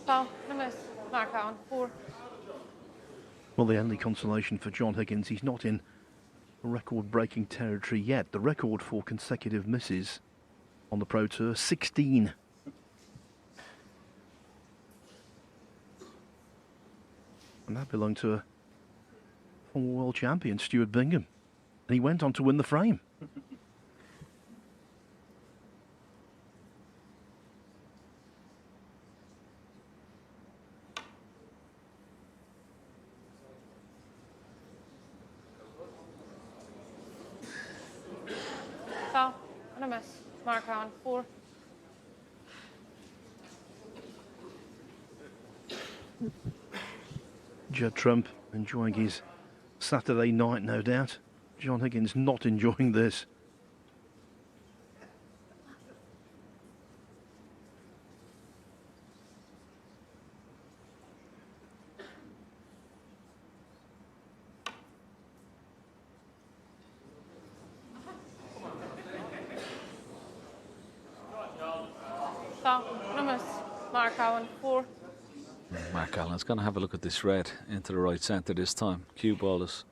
Foul. And a miss. Mark Allen. 4.
Well, the only consolation for John Higgins, he's not in record-breaking territory yet. The record for consecutive misses on the Pro Tour, 16. And that belonged to a former world champion, Stuart Bingham. And he went on to win the frame.
Foul. And a miss. Mark Allen. 4.
Judd Trump enjoying his Saturday night, no doubt. John Higgins not enjoying this.
Foul. And a miss. Mark Allen. 4.
Mark Allen's going to have a look at this red into the right centre this time. Cue ball has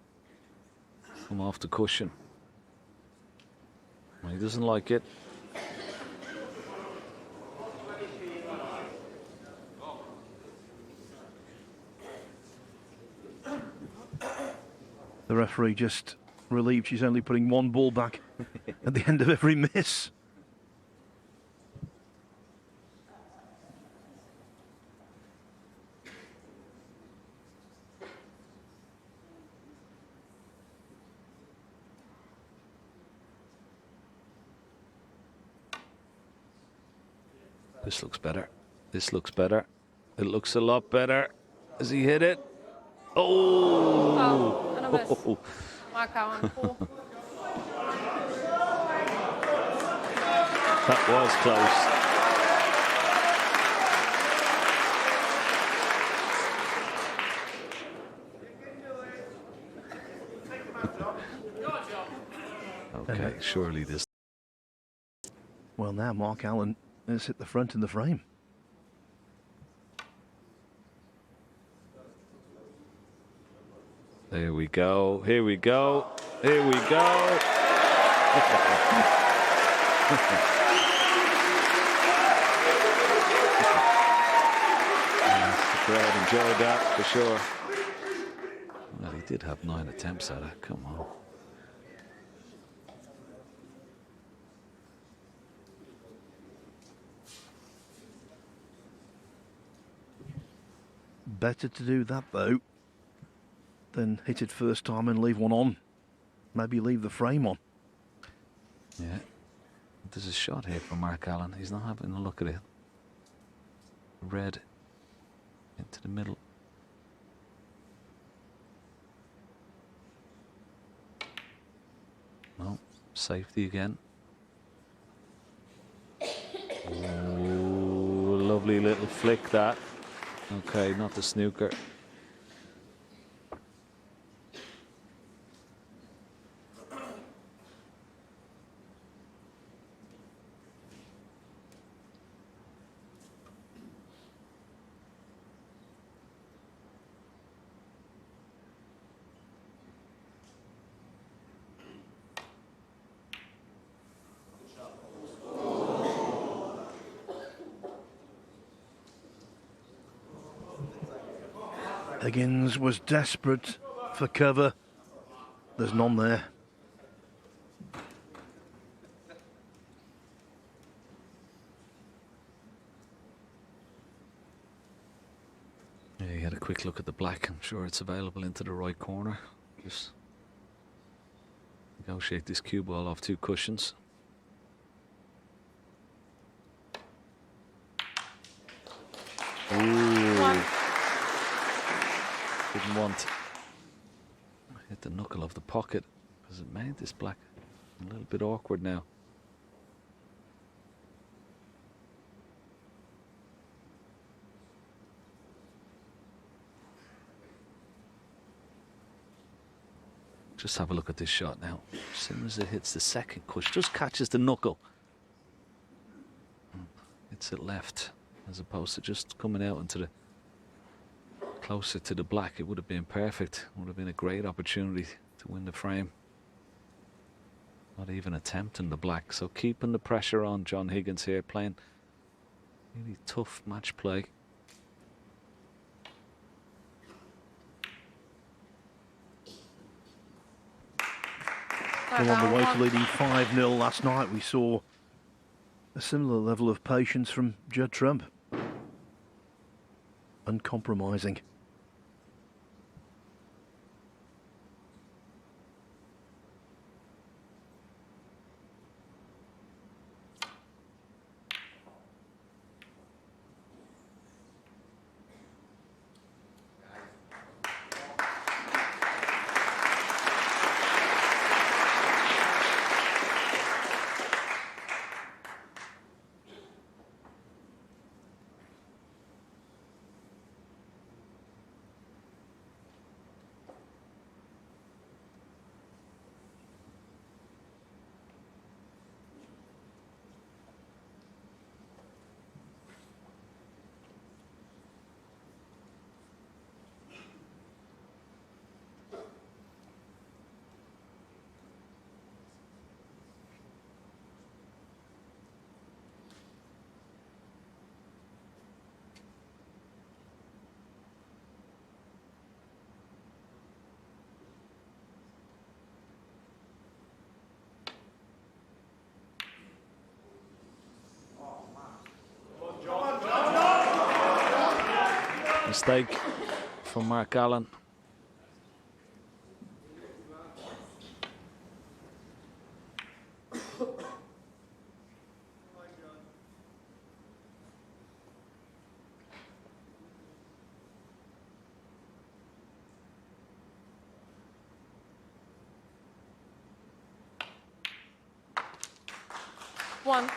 come off the cushion. Well, he doesn't like it.
The referee just relieved she's only putting 1 ball back at the end of every miss.
This looks better. This looks better. It looks a lot better. Has he hit it? Oh!
Foul. And a miss. Mark Allen. 4.
That was close. Okay, surely this.
Well, now Mark Allen has hit the front in the frame.
There we go. Here we go. Here we go. The crowd enjoyed that for sure. Well, he did have 9 attempts at it. Come on.
Better to do that, though, than hit it first time and leave one on. Maybe leave the frame on.
Yeah. There's a shot here from Mark Allen. He's not having a look at it. Red into the middle. No. Safety again. Ooh, lovely little flick that. Okay, not the snooker.
Higgins was desperate for cover. There's none there.
Yeah, you had a quick look at the black. I'm sure it's available into the right corner. Just negotiate this cue ball off 2 cushions. Ooh.
One.
Didn't want. Hit the knuckle of the pocket because it made this black a little bit awkward now. Just have a look at this shot now. As soon as it hits the second cushion, just catches the knuckle. Hits it left as opposed to just coming out into the closer to the black. It would have been perfect. Would have been a great opportunity to win the frame. Not even attempting the black. So keeping the pressure on John Higgins here, playing really tough match play.
Well, on the way to leading 5-0 last night, we saw a similar level of patience from Judd Trump. Uncompromising.
Mistake from Mark Allen.
One.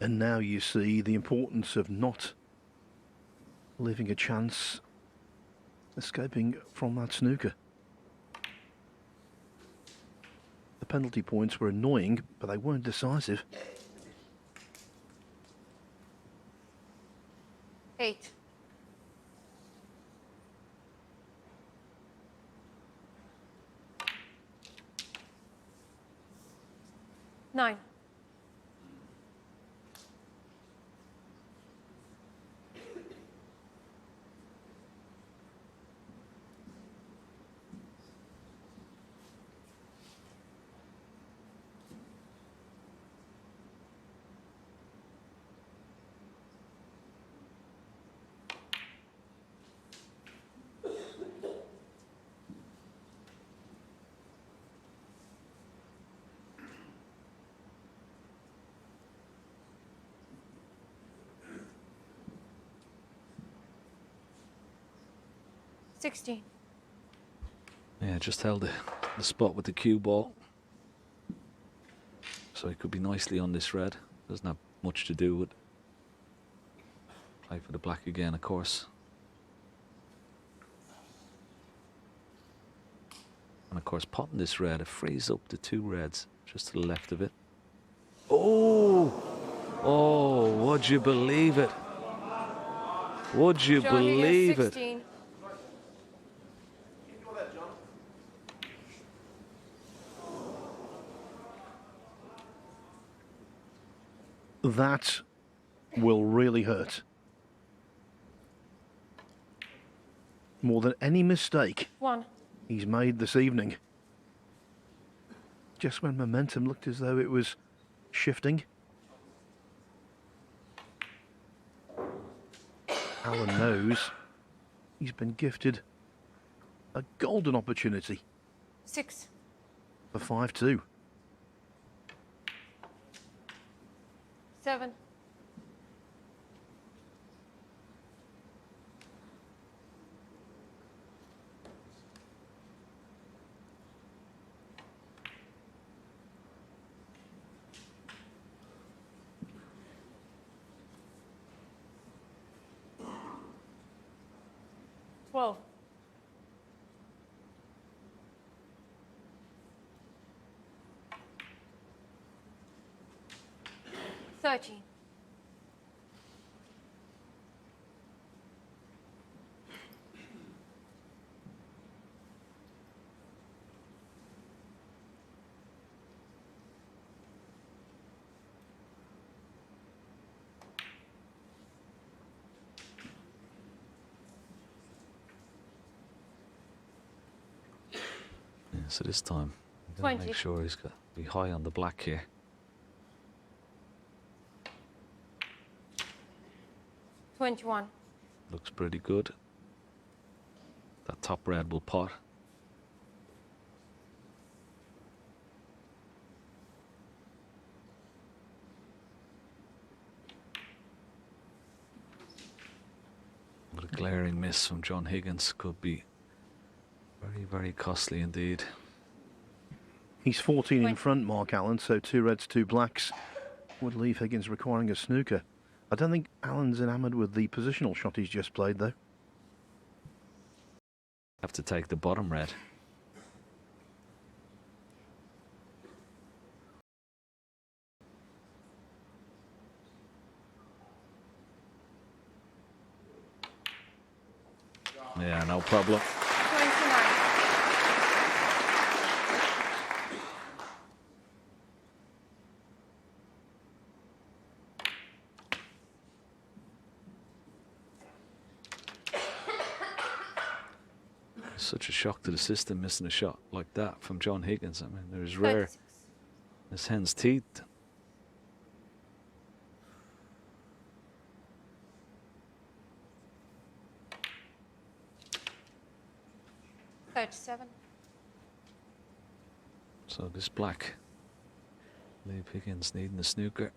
And now you see the importance of not leaving a chance escaping from that snooker. The penalty points were annoying, but they weren't decisive.
8. Nine. $16.
Yeah, just held the spot with the cue ball. So he could be nicely on this red. Doesn't have much to do with play for the black again, of course. And of course, potting this red, it frees up the 2 reds just to the left of it. Oh! Oh, would you believe it? Would you
John Higgins,
believe it?
16.
that will really hurt. More than any mistake
1.
he's made this evening. Just when momentum looked as though it was shifting. Alan knows he's been gifted a golden opportunity
6.
for 5-2.
7. 12. 13.
So this time, I'm going to
20.
make sure he's got to be high on the black here.
21.
Looks pretty good. That top red will pot. But a glaring miss from John Higgins could be very, very costly indeed.
He's 14 in front, Mark Allen, so 2 reds, 2 blacks would leave Higgins requiring a snooker. I don't think Allen's enamoured with the positional shot he's just played, though.
Have to take the bottom red. Yeah, no problem.
29.
'Such a shock to the system missing a shot like that from John Higgins. I mean, there's rare
36.
as hen's teeth.
37.
So this black leave Higgins needing the snooker.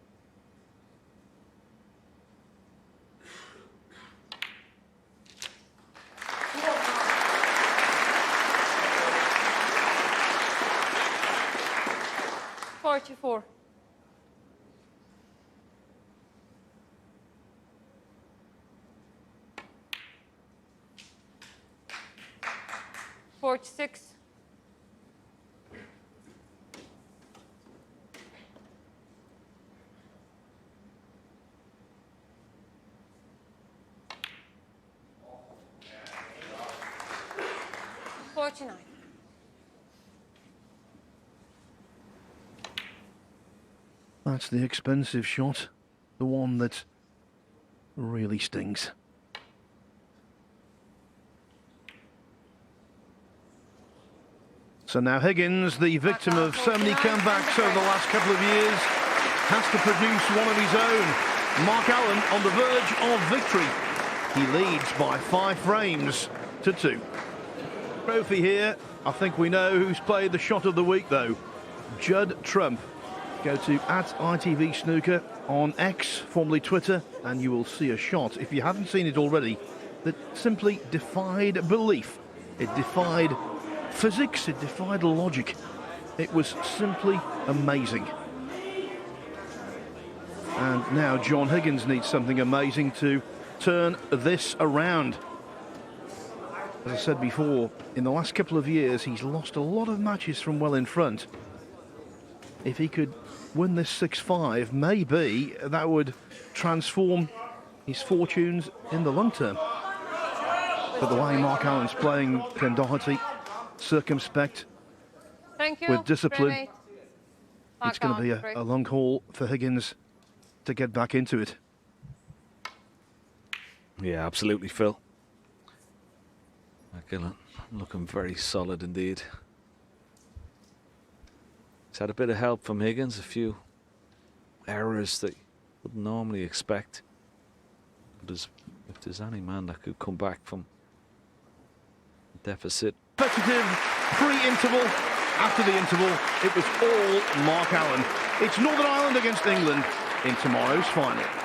Forty-four. 46. 49.
That's the expensive shot, the one that really stings. So now Higgins, the victim of so many comebacks over the last couple of years, has to produce one of his own. Mark Allen on the verge of victory. He leads by 5 frames to 2. Trophy here. I think we know who's played the shot of the week, though. Judd Trump. Go to @ITV Snooker on X, formerly Twitter, and you will see a shot, if you haven't seen it already, that simply defied belief. It defied physics, it defied logic. It was simply amazing. And now John Higgins needs something amazing to turn this around. As I said before, in the last couple of years, he's lost a lot of matches from well in front. If he could win this 6-5, maybe that would transform his fortunes in the long term. But the way Mark Allen's playing, Ken Doherty, circumspect,
Thank you.
with discipline,
Frame eight.
it's going to be
Mark
a long haul for Higgins to get back into it.
Yeah, absolutely, Phil. McGillen looking very solid indeed. He's had a bit of help from Higgins, a few errors that you wouldn't normally expect. But if there's any man that could come back from deficit.
Competitive pre-interval. After the interval, it was all Mark Allen. It's Northern Ireland against England in tomorrow's final.